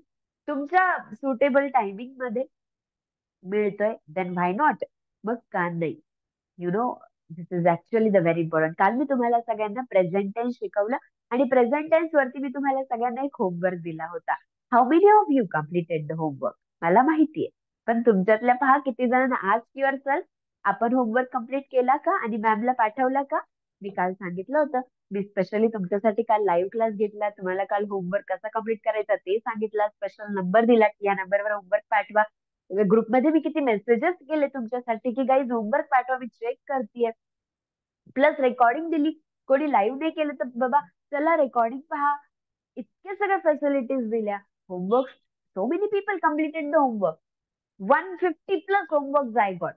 तुमच्या सुटेबल टायमिंग मध्ये मिळतोय, देन व्हाय नॉट. मग का नाही. You know, this is actually the very important. काल मी तुम्हाला सगळ्यांना प्रेझेंट टेन्स शिकवलं, आणि प्रेझेंट टेन्स वरती मी तुम्हाला सगळ्यांना एक होमवर्क दिला होता. How many of you completed the homework? मला माहितीये, पण तुमच्यातल्या पहा किती जण आज युअर सेल्फ, आपण होमवर्क कम्प्लीट केला का आणि मॅमला पाठवला का? मी काल सांगितलं होतं, मी स्पेशली तुमच्यासाठी काल लाईव्ह क्लास घेतला. तुम्हाला काल होमवर्क कसा कम्प्लीट करायचा ते सांगितलं. स्पेशल नंबर दिला की या नंबरवर होमवर्क पाठवा. ग्रुपमध्ये मी किती मेसेजेस केले तुमच्यासाठी की गाईज होमवर्क पाठवा, मी चेक करतेय. प्लस रेकॉर्डिंग दिली. कोणी लाईव्ह नाही केलं तर बाबा चला रेकॉर्डिंग पहा. इतक्या सगळ्या फॅसिलिटीज दिल्या. Homework, so many people completed the homework. 150 plus homework I got.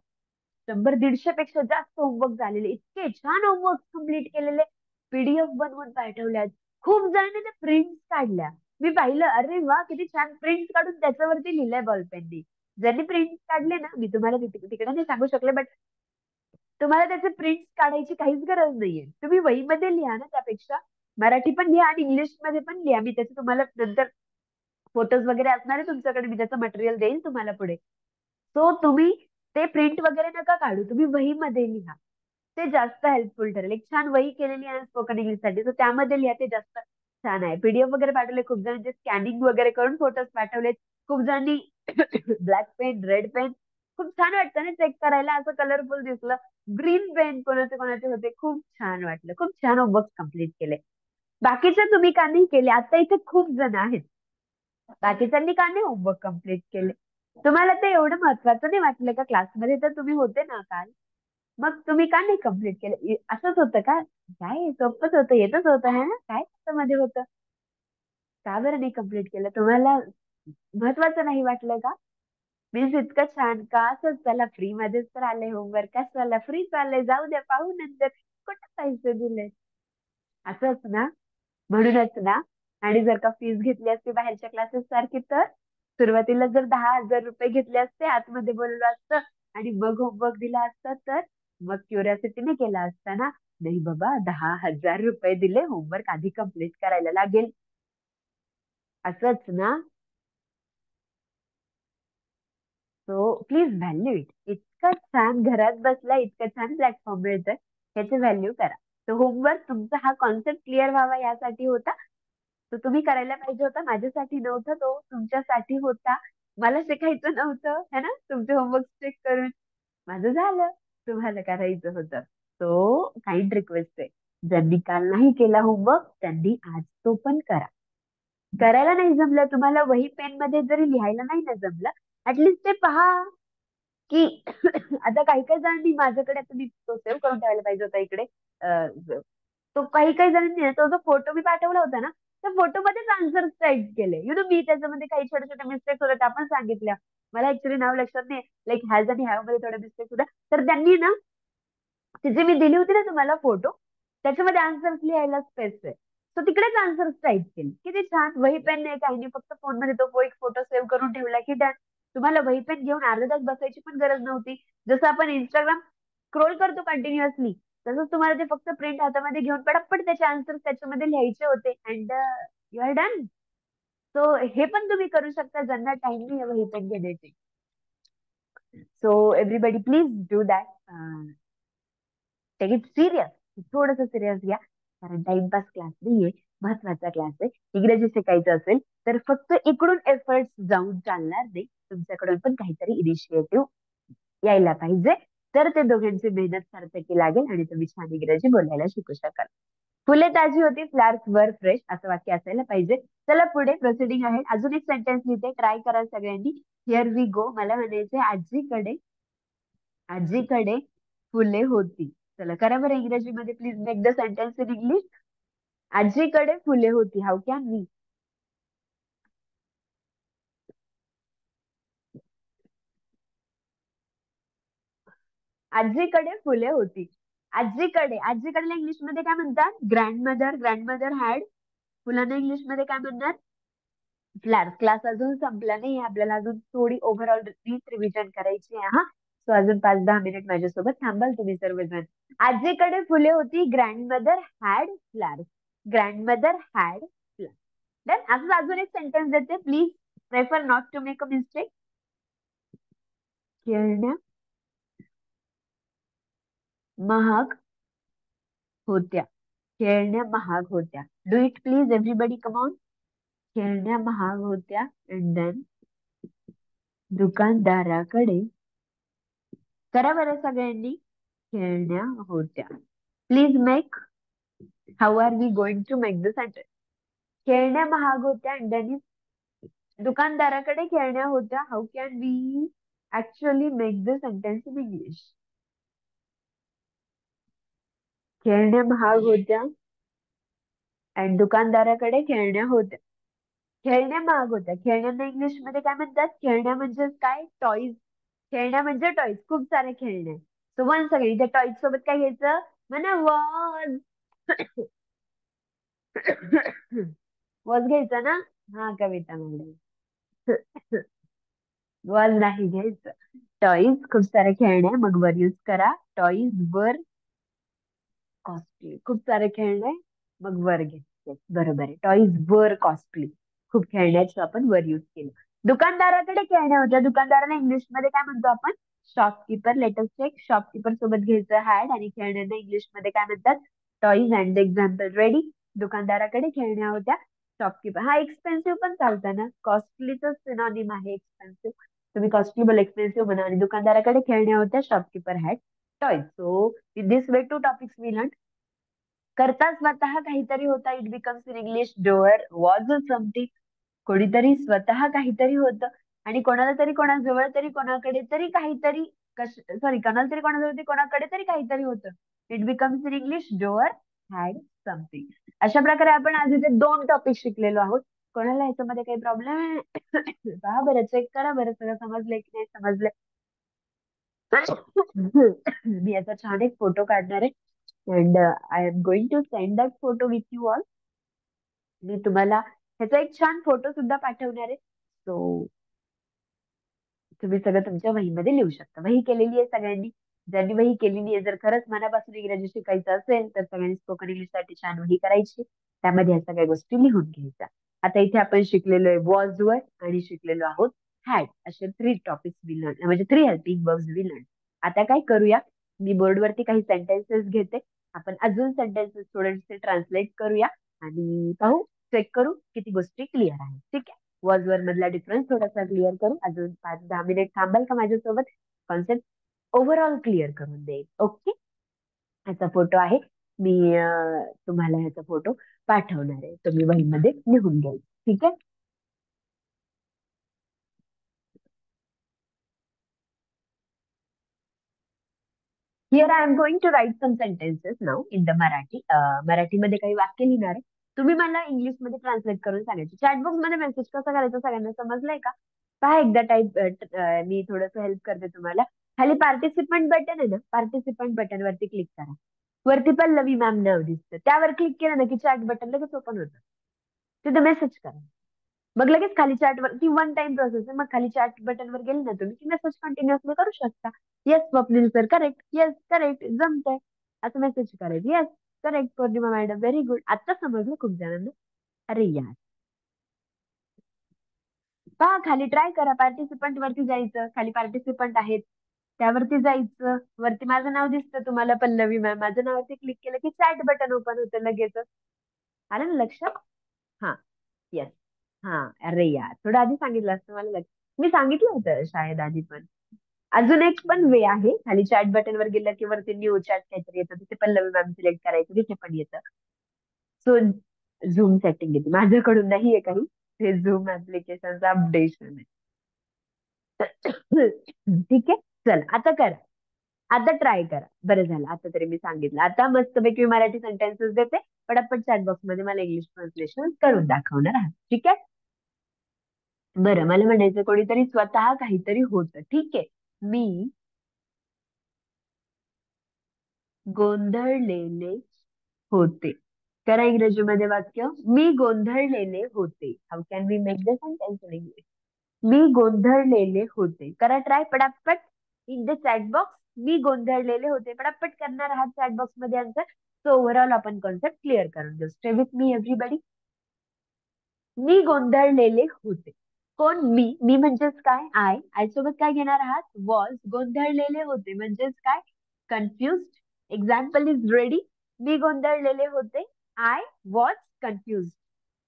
100-150 पेक्षा जास्त होमवर्क झालेले, इतके छान होमवर्क कम्प्लीट केलेले, पीडीएफ बनवून पाठवल्यात. खूप जणांनी त्या प्रिंट काढल्या. मी पाहिलं, अरे वा किती छान प्रिंट काढून त्याच्यावरती लिहिलंय बॉलपेननी. ज्यांनी प्रिंट काढले ना, मी तुम्हाला तिकडे नाही सांगू शकले, बट तुम्हाला त्याचे प्रिंट काढायची काहीच गरज नाहीये. तुम्ही वहीमध्ये लिहा ना, त्यापेक्षा मराठी पण लिहा आणि इंग्लिश मध्ये पण लिहा. मी त्याचे तुम्हाला नंतर फोटोज वगैरे असणार आहे तुमच्याकडे, मी त्याचं मटेरियल देईल तुम्हाला पुढे. सो तुम्ही ते प्रिंट वगैरे नका काढू, तुम्ही वहीमध्ये लिहा. ते जास्त हेल्पफुल ठरेल. एक छान वही केलेली आहे स्पोकन इंग्लिश साठी, तर त्यामध्ये लिहा, ते जास्त छान आहे. पीडीएफ वगैरे पाठवले, खूप जणांचे स्कॅनिंग वगैरे करून फोटोज पाठवलेत. खूप जणांनी ब्लॅक पेन, रेड पेन, खूप छान वाटतं ना चेक करायला, असं कलरफुल दिसलं. ग्रीन पेन कोणाचे कोणाचे होते, खूप छान वाटलं. खूप छान होमवर्क कम्प्लीट केले. बाकीचे तुम्ही का नाही केले? आता इथे खूप जण आहेत, बाकीच्यांनी का नाही होमवर्क कम्प्लीट केले? तुम्हाला ते एवढं महत्वाचं नाही वाटलं का? क्लासमध्ये तर तुम्ही होते ना काल, मग तुम्ही का नाही कम्प्लीट केलं? असंच होतं का? काय सोपंच होतं, येतच होतं है ना, काय त्यामध्ये होतं? का बरं नाही कम्प्लीट केलं? तुम्हाला महत्वाचं नाही वाटलं का? मीन्स इतकं छान का? असंच चला फ्री मध्येच तर आले होमवर्क, कशाला फ्री चाललंय, जाऊ द्या पाहू नंतर, कुठे पैसे दिले, असंच ना? म्हणूनच ना. आणि जर का फीस घेतली असती बाहेरच्या क्लासेस सारखी, तर सुरुवातीला जर 10,000 रुपये घेतले असते, आतमध्ये बोललो असतं आणि मग होमवर्क दिला असता, तर मग क्युरिओसिटीने केला असता ना. नाही बाबा, 10,000 रुपये दिले, होमवर्क आधी कम्प्लीट करायला लागेल, असंच ना. So please value it. इतकं छान घरात बसला, इतकं छान प्लॅटफॉर्म मिळतोय, त्याची व्हॅल्यू करा. तो होमवर्क तुमचा हा कॉन्सेप्ट क्लिअर व्हावा यासाठी होता. तो तुम्ही करायला पाहिजे होता, माझ्यासाठी नव्हता, तो तुमच्यासाठी होता. मला शिकायचं नव्हतं है ना, तुमचे होमवर्क चेक करून. माझं झालं, तुम्हाला करायचं होतं. तो काइंड रिक्वेस्ट आहे, ज्यांनी काल नाही केला होमवर्क त्यांनी आज तो पण करा. करायला नाही जमलं तुम्हाला, वही पेन मध्ये जरी लिहायला नाही ना जमलं, ऍटलिस्ट ते पहा की आता काही काही जणांनी माझ्याकडे, आता मी तो सेव्ह करून ठेवायला पाहिजे होता इकडे. तो काही काही जणांनी ना, तो जो फोटो मी पाठवला होता ना, त्या फोटो मध्येच आन्सर टाईप केले. मी त्याच्यामध्ये काही छोटे छोटे मिस्टेक्स होत्या त्या पण सांगितल्या. मला ऍक्च्युली नाव लक्षात नाही, लाईक हॅज आणि हॅव मध्ये थोड्या मिस्टेक्स होत्या. तर त्यांनी ना, ती जी मी दिली होती ना तुम्हाला फोटो, त्याच्यामध्ये आन्सर्स लिहायला स्पेस आहे. तो तिकडेच आन्सर्स टाईप केले. किती छान, वही पेन नाही काही नाही, फक्त फोन मध्ये तो एक फोटो सेव्ह करून ठेवला की डन. तुम्हाला वही पेन घेऊन अर्धा तास बसायची पण गरज नव्हती. जसं आपण इंस्टाग्राम स्क्रोल करतो कंटिन्युअसली, तसंच तुम्हाला ते फक्त प्रिंट हातामध्ये घेऊन पटापट त्याचे आन्सर्स त्याच्यामध्ये लिहायचे होते, and you are done. So हे पण तुम्ही करू शकता ज्यांना टाइम नाही आहे वही पेन घेण्याची. So everybody please do that. Take it serious, थोडस सिरियस घ्या, कारण टाइमपास क्लास नाहीये, महत्वाचा क्लास आहे. इंग्रजी शिकायचं असेल तर फक्त इकडून एफर्ट्स जाऊन चालणार नाही, तुमच्याकडून पण काहीतरी इनिशिएटिव्ह यायला पाहिजे. तर ते दोघांची मेहनत सार्थकी लागेल आणि तुम्ही छान इंग्रजी बोलायला शिकू शकाल. फुले ताजी होती, फ्लावर्स वर फ्रेश, असं वाक्य असायला पाहिजे. चला पुढे प्रोसिडिंग आहे. अजून एक सेंटेन्स लिहिते, ट्राय करा सगळ्यांनी. Here we go. मला म्हणायचे आजीकडे फुले होती. चला करा बरं इंग्रजीमध्ये, please make the sentence in English. आजीकडे फुले होती, हाऊ कॅन वी. आजीकडे फुले होती. आजीकडे, आजीकडे इंग्लिश मध्ये काय म्हणतात? Grand mother had. फुलांना इंग्लिश मध्ये काय म्हणतात? फ्लॅट. क्लास अजून संपला नाही, आपल्याला अजून थोडी ओव्हरऑल नीट रिव्हिजन करायची आहे हा. सो अजून 5-10 मिनिट माझ्यासोबत थांबाल तुम्ही सर्वजण. आजीकडे फुले होती, grand mother had flowers. Grand mother had flowers. Then असंच अजून एक सेंटेन्स देते, please prefer not to make a mistake. खेळण्या महाग होत्या. खेळण्या महाग होत्या. Do it please everybody, come on. खेळण्या महाग होत्या, अँड देन दुकानदाराकडे. करा बरं सगळ्यांनी. खेळण्या होत्या. Please make. How are we going to make the sentence? खेळण्या महाग होत्या, अँड देन दुकानदाराकडे खेळण्या होत्या. How can we actually make the sentence in English? खेळण्या महाग होत्या अँड दुकानदाराकडे खेळण्या होत्या. खेळण्या महाग होत्या, खेळण्यांना इंग्लिश मध्ये काय म्हणतात? खेळण्या म्हणजे काय? टॉईज. खेळण्या म्हणजे टॉईज, खूप सारे खेळणे. सो वन सगळी त्या टॉईज सोबत काय घ्यायचं म्हणा? वॉज. वॉज घ्यायचा ना. हा कविता मॅडम. वॉज नाही घ्यायचं. टॉईज, खूप सारे खेळणे, मग वर यूज करा. टॉईज वर कॉस्टली. खूप सारे खेळणे, मग वर घे. Yes, बरोबर आहे. टॉईज वर कॉस्टली. खूप खेळण्याचं आपण वर युज केलं. दुकानदाराकडे खेळण्या होत्या. दुकानदाराला इंग्लिश मध्ये काय म्हणतो आपण? शॉपकीपर. Let's check. शॉपकीपर सोबत घ्यायचं हॅड, आणि खेळण्यांना इंग्लिश मध्ये काय म्हणतात? टॉईज. And example ready. दुकानदाराकडे खेळण्या होत्या. शॉपकीपर, हा एक्सपेन्सिव्ह पण चालतं ना, कॉस्टलीच सिनॉनिम आहे एक्सपेन्सिव्ह. तुम्ही कॉस्टली बोला, एक्सपेन्सिव्ह म्हणा. आणि दुकानदाराकडे खेळण्या होत्या, shopkeeper had toys. So in this way 2 topics we learn. करता स्वतः काहीतरी होता, it becomes in English door was something. कोणीतरी स्वतः काहीतरी होतं, आणि कोणाला तरी, कोणाजवळ तरी, कोणाकडे तरी काहीतरी, सॉरी, कोणाला तरी, कोणाजवळ तरी, कोणाकडे तरी काहीतरी होतं. It becomes in English door had something. अशा प्रकारे आपण आज इथे 2 टॉपिक शिकलेलो आहोत. कोणाला याच्यामध्ये काही प्रॉब्लेम आहे? पहा बरं, चेक करा बरं, सगळं समजलंय की नाही समजलंय. मी याचा छान एक फोटो काढणार आहे, and I am going to send that photo with you all. मी तुम्हाला ह्याचा एक छान फोटो सुद्धा पाठवणार आहे. सो तुम्ही सगळं तुमच्या वहीमध्ये लिहू शकता. वही केलेली आहे सगळ्यांनी? ज्यांनी वही केलेली आहे, जर खरंच मनापासून इंग्रजी शिकायचं असेल तर सगळ्यांनी स्पोकन इंग्लिश साठी छान वही करायची, त्यामध्ये ह्या सगळ्या गोष्टी लिहून घ्यायच्या. आता इथे आपण शिकलेलो आहे वॉज वर, आणि शिकलेलो आहोत हॅड. असे 3 टॉपिक्स वी लर्न, म्हणजे 3 हेल्पिंग वर्ब्स वी लर्न. आता काय करूया, मी बोर्डवरती काही सेंटेन्सेस घेते, आपण अजून सेंटेन्सेस थोडेसे ट्रान्सलेट करूया आणि पाहू, चेक करू किती गोष्टी क्लिअर आहेत. ठीक आहे. वॉज वर मधला डिफरन्स थोडासा क्लिअर करू. अजून 5-10 मिनिट थांबाल का माझ्यासोबत? कॉन्सेप्ट ओव्हरऑल क्लिअर करून देईल. ओके. ह्याचा फोटो आहे. मी तुम्हाला ह्याचा फोटो पाठवणार आहे. तुम्ही वहीमध्ये लिहून घ्याल. ठीक आहे. Here I am going to write some sentences now in the Marathi. मराठीमध्ये काही वाक्य लिहिणार आहे. तुम्ही मला इंग्लिशमध्ये ट्रान्सलेट करून सांगायचे. चॅटबॉक्स मध्ये मेसेज कसा करायचा सगळ्यांना समजलंय का? पहा एकदा टाईप, मी थोडंसं हेल्प करते तुम्हाला. खाली पार्टिसिपंट बटन आहे ना, पार्टिसिपंट बटन वरती क्लिक करा. वरती पल्लवी मॅम नाव दिसतं, त्यावर क्लिक केलं ना की चॅट बटन लगेच ओपन होतं. तिथे मेसेज करा. मग लगेच खाली चॅट वर, ती वन टाइम प्रोसेस आहे. मग खाली चॅट बटन वर गेले ना तुम्ही की मेसेज कंटिन्युअसली करू शकता. Yes Swapnil sir correct, yes correct, जमतंय, असं मेसेज करायचं. येस करेक्ट पौर्णिमा मॅडम, व्हेरी गुड. आता समजलं खूप जणांना. अरे यार, पहा खाली ट्राय करा. पार्टिसिपंट वरती जायचं, खाली पार्टिसिपंट आहेत त्यावरती जायचं. वरती माझं नाव दिसतं तुम्हाला, पल्लवी मॅम. माझं नावावरती क्लिक केलं की चॅट बटन ओपन होतं लगेच. आलं ना लक्षात? हा. येस. हा. अरे यार, थोडं आधी सांगितलं असतं मला. मी सांगितलं होतं शाळेत आधी पण. अजून एक पण वे आहे. खाली चॅट बटन वर गेलं की वरती न्यू चॅट काहीतरी येतं, तिथे पल्लवी मॅम सिलेक्ट करायचं, तिथे पण येतं. सो झूम सेटिंग येते, माझ्याकडून नाहीये काही. हे झूम ऍप्लिकेशनचं अपडेशन आहे. ठीक आहे. चल आता करा. आता ट्राय करा. बरं झालं, आता तरी मी सांगितलं. आता मस्तपैकी मराठी सेंटेन्सेस देते. पटापट चॅट बॉक्स मध्ये मला इंग्लिश ट्रान्सलेशन करून दाखवणार आहात. ठीक आहे. बरं, मला म्हणायचं कोणीतरी स्वतः काहीतरी होतं. ठीक आहे. मी गोंधळलेले होते. करा इंग्रजीमध्ये वाक्य, मी गोंधळलेले होते. How can we make the sentence in English? मी गोंधळलेले होते. करा ट्राय पटापट इन द चॅट बॉक्स. मी गोंधळलेले होते. पटापट करणार आहात चॅट बॉक्स मध्ये आन्सर. सो ओव्हरऑल आपण कॉन्सेप्ट क्लिअर करून घेऊ. Stay with me everybody. मी गोंधळलेले होते. कोण? मी म्हणजेच काय? आय सोबत काय घेणार आहात? वॉज. गोंधळलेले होते म्हणजेच काय? कन्फ्युज्ड. Example is ready. मी गोंधळलेले होते. I was confused.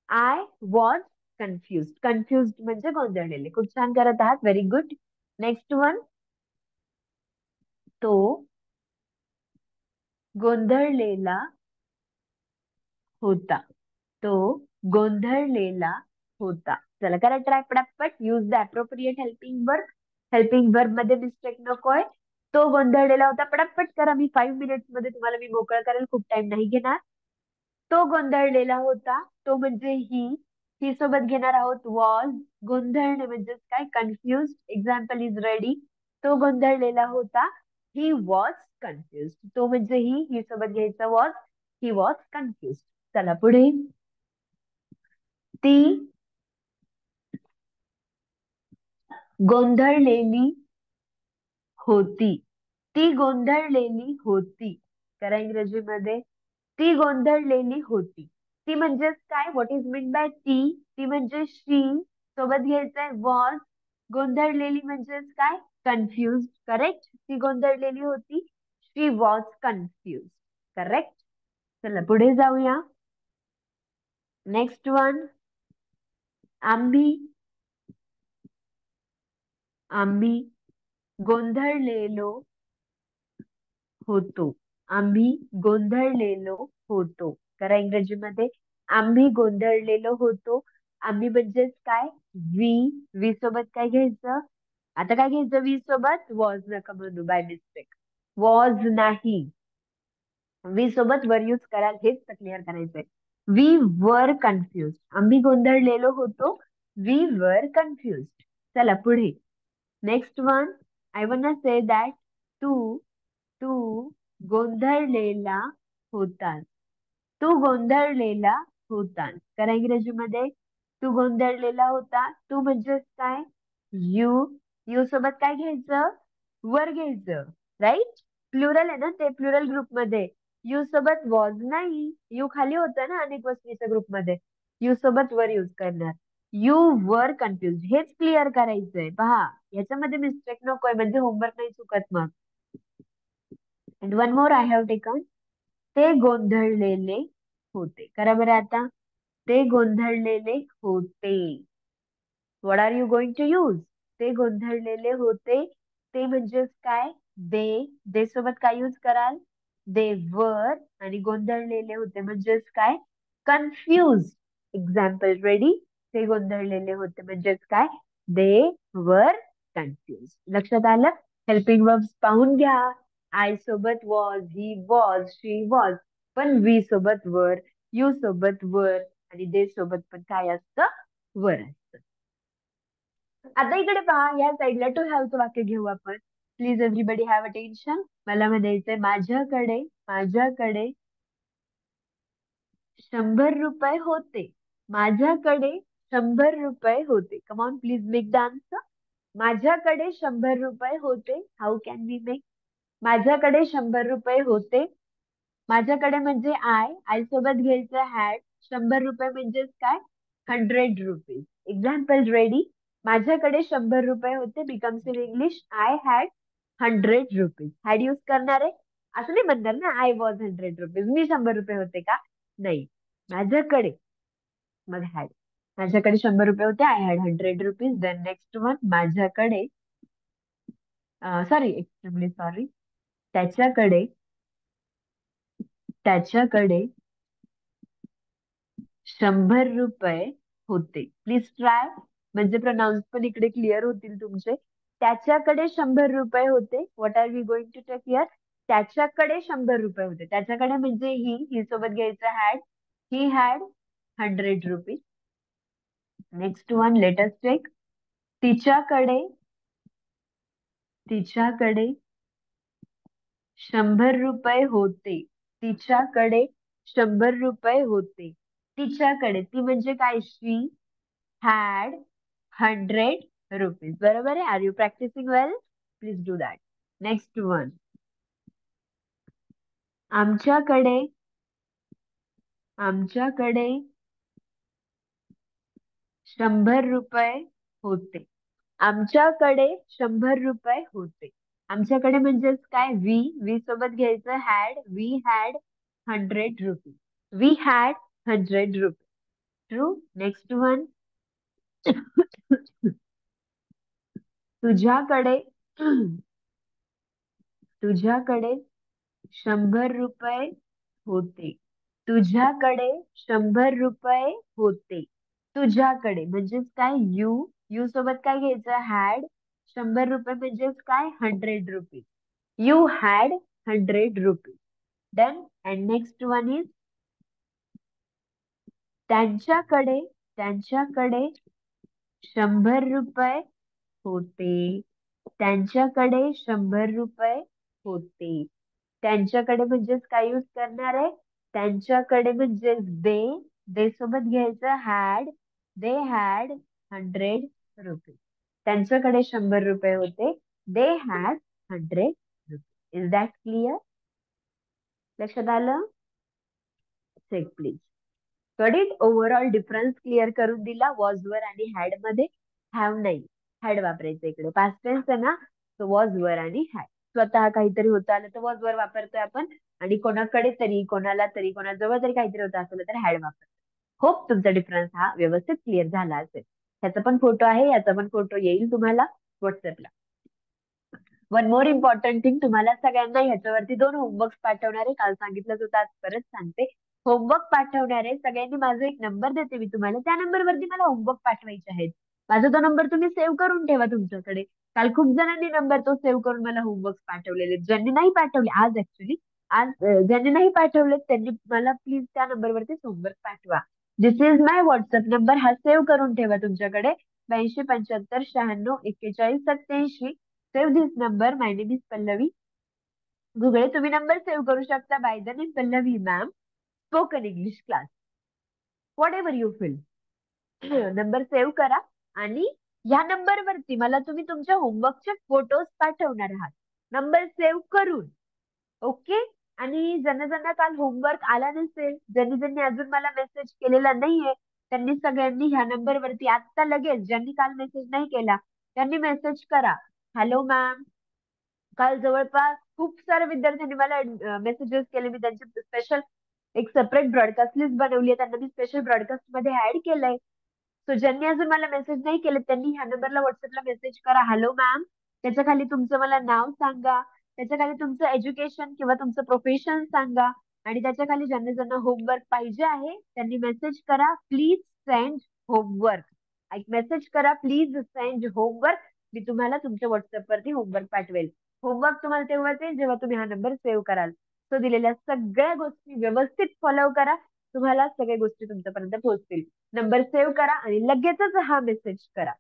I was confused. Confused म्हणजे गोंधळलेले. खूप छान करत आहात. Very good. Next one. तो गोंधळलेला होता. तो गोंधळलेला होता. चला करा ट्राय पटापट. Use the appropriate helping verb. Helping verb मध्ये मिस्टेक नकोय. तो गोंधळलेला होता. पटापट करा. मी 5 मिनिट्स मध्ये तुम्हाला मी मोकळं करेल, खूप टाइम नाही घेणार. तो गोंधळलेला होता. तो म्हणजे ही सोबत घेणार आहोत वॉज. गोंधळणे म्हणजेच काय? कन्फ्युज. Example is ready. तो गोंधळलेला होता. He was confuse. तो म्हणजे ही सोबत घ्यायचं वॉज. He was confuse. चला पुढे. ती गोंधळलेली होती. ती गोंधळलेली होती. करा इंग्रजीमध्ये. ती गोंधळलेली होती. ती म्हणजेच काय? व्हॉट इज मीन बाय ती? ती म्हणजे शी. सोबत घ्यायचंय वॉज. गोंधळलेली म्हणजेच काय? कन्फ्युज. करेक्ट. ती गोंधळलेली होती. शी वॉज कन्फ्युज. करेक्ट. चला पुढे जाऊया. Next one. आम्ही आम्ही गोंधळलेलो होतो. आम्ही गोंधळलेलो होतो. करा इंग्रजीमध्ये. आम्ही गोंधळलेलो होतो. आम्ही म्हणजेच काय? वी सोबत काय घ्यायचं? आता काय घ्यायचं? वी सोबत वॉज नका म्हणू बाय मिस्टेक. वॉज नाही. वी सोबत वर यूज कराल, हेच क्लिअर करायचंय. We were confuse. आम्ही गोंधळलेलो होतो. We were confuse. चला पुढे. Next one. I wanna say that तू तू गोंधळलेला होतास. तू गोंधळलेला होतास. करा इंग्रजीमध्ये. तू गोंधळलेला होता. तू म्हणजेच काय? यू. यू सोबत काय घ्यायचं? वर घ्यायचं. राईट. प्लुरल आहे ना ते, प्लुरल ग्रुप मध्ये. यू सोबत वॉज नाही. यू खाली होता ना अनेक वस्तूच्या ग्रुप मध्ये. यू सोबत वर यूज करणार. You were confuse. हेच क्लिअर करायचंय. पहा याच्यामध्ये मिस्टेक नकोय, म्हणजे होमवर्क नाही चुकत मग. And one more I have taken. ते गोंधळलेले होते. करा बरं आता. ते गोंधळलेले होते. What are you going to use? ते गोंधळलेले होते. ते म्हणजेच काय? दे सोबत काय यूज कराल? दे वर. आणि गोंधळलेले होते म्हणजेच काय? कन्फ्युज. Example ready. ते गोंधळलेले होते म्हणजेच काय? दे वर कन्फ्युज. लक्षात आलं? हेल्पिंग वर्ब्स पाहून घ्या. आय सोबत was, he was, she was. पण वी सोबत वर, यू सोबत वर आणि दे सोबत पण काय असतं? वर असतं. आता इकडे पहा, या साईडला टू हॅवचं वाक्य घेऊ आपण. Please everybody have attention. मला म्हणायचंय माझ्याकडे 100 रुपये होते. माझ्याकडे 100 रुपये होते. Come on please make the answer. माझ्याकडे 100 रुपये होते. How can we make? माझ्याकडे 100 रुपये होते. माझ्याकडे म्हणजे आय सोबत घ्यायचं हॅड. 100 रुपये म्हणजेच काय? 100 रुपीज. Example ready. माझ्याकडे 100 रुपये होते. Becomes in English I had 100 rupees. Had use करणार आहे. असं नाही म्हणणार ना आय वॉज 100 रुपीज. मी 100 रुपये होते का? नाही. माझ्याकडे मग हॅड. माझ्याकडे 100 रुपये होते. I had 100 rupees. Then next one. माझ्याकडे सॉरी, एक्स्ट्रीमली सॉरी. त्याच्याकडे त्याच्याकडे 100 रुपये होते. Please try. म्हणजे प्रोनाउन्स पण इकडे क्लिअर होतील तुमचे. त्याच्याकडे 100 रुपये होते. What are we going to take here? त्याच्याकडे 100 रुपये होते. त्याच्याकडे म्हणजे ही सोबत घ्यायचं had. He had 100 rupees. Next one let us take. तिच्याकडे तिच्याकडे 100 रुपये होते. तिच्याकडे 100 रुपये होते. तिच्याकडे ती म्हणजे काय? She had 100 rupees. बरोबर आहे. Are you practising well? Please do that. Next one. आमच्याकडे आमच्याकडे 100 रुपये होते. आमच्याकडे 100 रुपये होते. आमच्याकडे म्हणजेच काय? वी सोबत घ्यायचं had. We had 100 rupees. We had 100 rupees. True. Next one. तुझ्याकडे तुझ्याकडे 100 रुपये होते. तुझ्याकडे 100 रुपये होते. तुझ्याकडे म्हणजेच काय? यू सोबत काय घ्यायचं? हॅड. 100 रुपये म्हणजेच काय? 100 rupees. You had 100 rupees. Done. And next one is त्यांच्याकडे 100 रुपये होते. त्यांच्याकडे 100 रुपये होते. त्यांच्याकडे म्हणजेच काय यूज करणार आहे? त्यांच्याकडे म्हणजेच दे सोबत घ्यायचं हॅड. They had 100 rupees. त्यांच्याकडे 100 रुपये होते. They had 100 rupees. Is that clear? लक्षात आलं? Check please. कडीत ओव्हरऑल डिफरन्स क्लिअर करून दिला वॉज वर आणि हॅड मध्ये. हॅव नाही, हॅड वापरायचं इकडे. पास्ट टेन्स आहे ना, तो वॉज वर आणि हॅड. स्वतः काहीतरी होत आलं तर वॉज वर वापरतोय आपण. आणि कोणाकडे तरी, कोणाला तरी, कोणाजवळ तरी काहीतरी होत असलं तर हॅड वापरतो. होप तुमचा डिफरन्स हा व्यवस्थित क्लिअर झाला असेल. ह्याचा पण फोटो आहे, याचा पण फोटो येईल तुम्हाला व्हॉट्सअपला. One more important thing. तुम्हाला सगळ्यांना ह्याच्यावरती 2 होमवर्क पाठवणार आहे. काल सांगितलंच होतं, आज परत सांगते. होमवर्क पाठवणार आहे सगळ्यांनी. माझा एक नंबर देते मी तुम्हाला. त्या नंबरवरती मला होमवर्क पाठवायचे आहेत. माझा तो नंबर तुम्ही सेव्ह करून ठेवा तुमच्याकडे. काल खूप जणांनी नंबर तो सेव्ह करून मला होमवर्क पाठवलेले. ज्यांनी नाही पाठवले आज ऍक्च्युली, ज्यांनी नाही पाठवले त्यांनी मला प्लीज त्या नंबरवरती होमवर्क पाठवा. दिस इज माय व्हॉट्सअप नंबर. हा सेव्ह करून ठेवा तुमच्याकडे. 82 75 96 41 87. Save this number. My name is Pallavi Gugale. तुम्ही नंबर सेव्ह करू शकता by the name Pallavi ma'am, spoken English class. What ever you feel. Number save करा. आणि या नंबरवरती मला तुम्ही तुमच्या होमवर्कचे फोटोज पाठवणार आहात, नंबर सेव्ह करून. ओके. आणि ज्यांना ज्यांना काल होमवर्क आला नसेल, ज्यांनी ज्यांनी अजून मला मेसेज केलेला नाहीये, त्यांनी सगळ्यांनी ह्या नंबरवरती आता लगेच, ज्यांनी काल मेसेज नाही केला त्यांनी मेसेज करा. हॅलो मॅम, काल जवळपास खूप साऱ्या विद्यार्थ्यांनी मला मेसेजेस केले. मी त्यांचे स्पेशल एक सेपरेट ब्रॉडकास्ट लिस्ट बनवली आहे. त्यांना मी स्पेशल ब्रॉडकास्ट मध्ये ऍड केलंय. सो ज्यांनी अजून मला मेसेज नाही केले त्यांनी ह्या नंबरला व्हॉट्सअपला मेसेज करा, हॅलो मॅम. त्याच्या खाली तुमचं मला नाव सांगा. त्याच्या खाली तुमचं एज्युकेशन किंवा तुमचं प्रोफेशन सांगा. आणि त्याच्या खाली ज्यांना ज्यांना होमवर्क पाहिजे आहे त्यांनी मेसेज करा, प्लीज सेंड होमवर्क. एक मेसेज करा, प्लीज सेंड होमवर्क. मी तुम्हाला तुमच्या व्हॉट्सअप वरती होमवर्क पाठवेल. होमवर्क तुम्हाला तेव्हाच येईल जेव्हा तुम्ही हा नंबर सेव्ह कराल. तो दिलेल्या सगळ्या गोष्टी व्यवस्थित फॉलो करा. तुम्हाला सगळ्या गोष्टी तुमच्यापर्यंत पोहोचतील. नंबर सेव्ह करा आणि लगेचच हा मेसेज करा.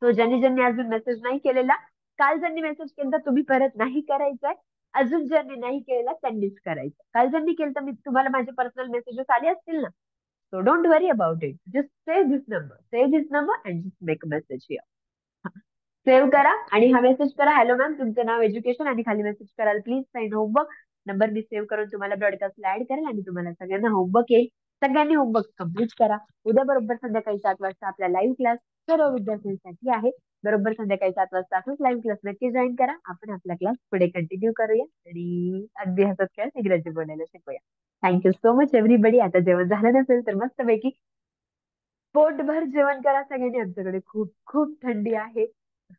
सो ज्यांनी ज्यांनी अजून मेसेज नाही केलेला, काल ज्यांनी मेसेज केला तुम्ही परत नाही करायचंय. अजून ज्यांनी नाही केलेला त्यांनीच करायचं. काल ज्यांनी केलं तर मी तुम्हाला माझे पर्सनल मेसेजेस आले असतील ना. So don't worry about it. Just save this number and just make a message here. Save करा आणि हा मेसेज करा, हॅलो मॅम तुमचं नाव एज्युकेशन आणि खाली मेसेज कराल, please send homework. Number me save करून तुम्हाला ब्रॉडकास्टला ऍड करेल आणि तुम्हाला सगळ्यांना होमवर्क येईल. सगळ्यांनी होमवर्क कम्प्लीट करा. उद्या बरोबर संध्याकाळी 7 वाजता आपला लाईव्ह क्लास सर्व विद्यार्थ्यांसाठी आहे. बरोबर संध्याकाळी 7 वाजता असंच लाईव्ह क्लास नक्की जॉईन करा. आपण आपला क्लास पुढे कंटिन्यू करूया आणि अगदी हसत खेळत इंग्रजी बोलायला शिकूया. Thank you so much everybody. आता जेवण झालं नसेल तर मस्तपैकी पोटभर जेवण करा सगळ्यांनी. आमच्याकडे खूप खूप थंडी आहे.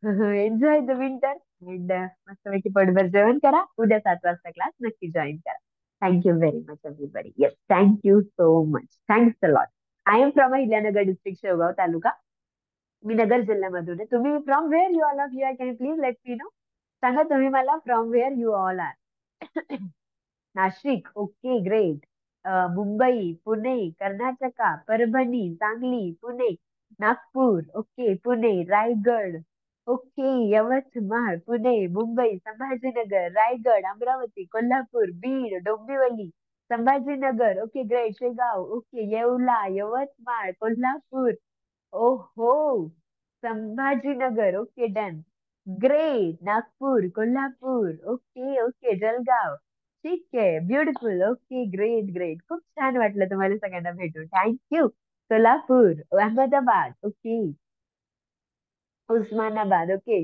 एन्जॉय द विंटर अँड मस्तपैकी पोटभर जेवण करा. उद्या 7 वाजता क्लास नक्की जॉईन करा. Thank you very much everybody. Yes, thank you so much. Thanks a lot. I am from Ahilyanagar district, Shevgaon taluka. मी नगर जिल्ह्यामधून आहे. तुम्ही from where you all of you are, can you please let me know. सांगा तुम्ही मला from where you all are. Nashik, okay great. Mumbai, Pune, Karnataka, Parbhani, Sangli, Pune, Nagpur, okay Pune, Raigad, okay Yavatmal, Pune, Mumbai, Sambhajinagar, Raigad, Amravati, Kolhapur, Beed, Dombivli, Sambhajinagar, okay great, Shegaon, okay Yeola, Yavatmal, Kolhapur, ओहो, Sambhajinagar, okay done. Great, Nagpur, Kolhapur, okay okay, Jalgaon, ठीक आहे, ब्युटिफुल, ओके ग्रेट ग्रेट. खूप छान वाटलं तुम्हाला सगळ्यांना भेटून. Thank you. Solapur, Ahmedabad, okay, Osmanabad, okay.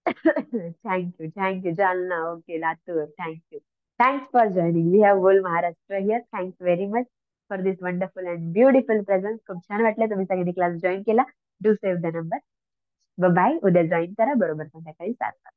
Thank you Jalna, okay, Latur, thank you. Thanks for joining. We have whole Maharashtra here. Thanks very much for this wonderful and beautiful presence. खूप छान वाटलं तुम्ही सगळ्यांनी क्लास जॉईन केला. Do save the number. Bye. उद्या जॉईन करा बरोबर संध्याकाळी 7 वाजता.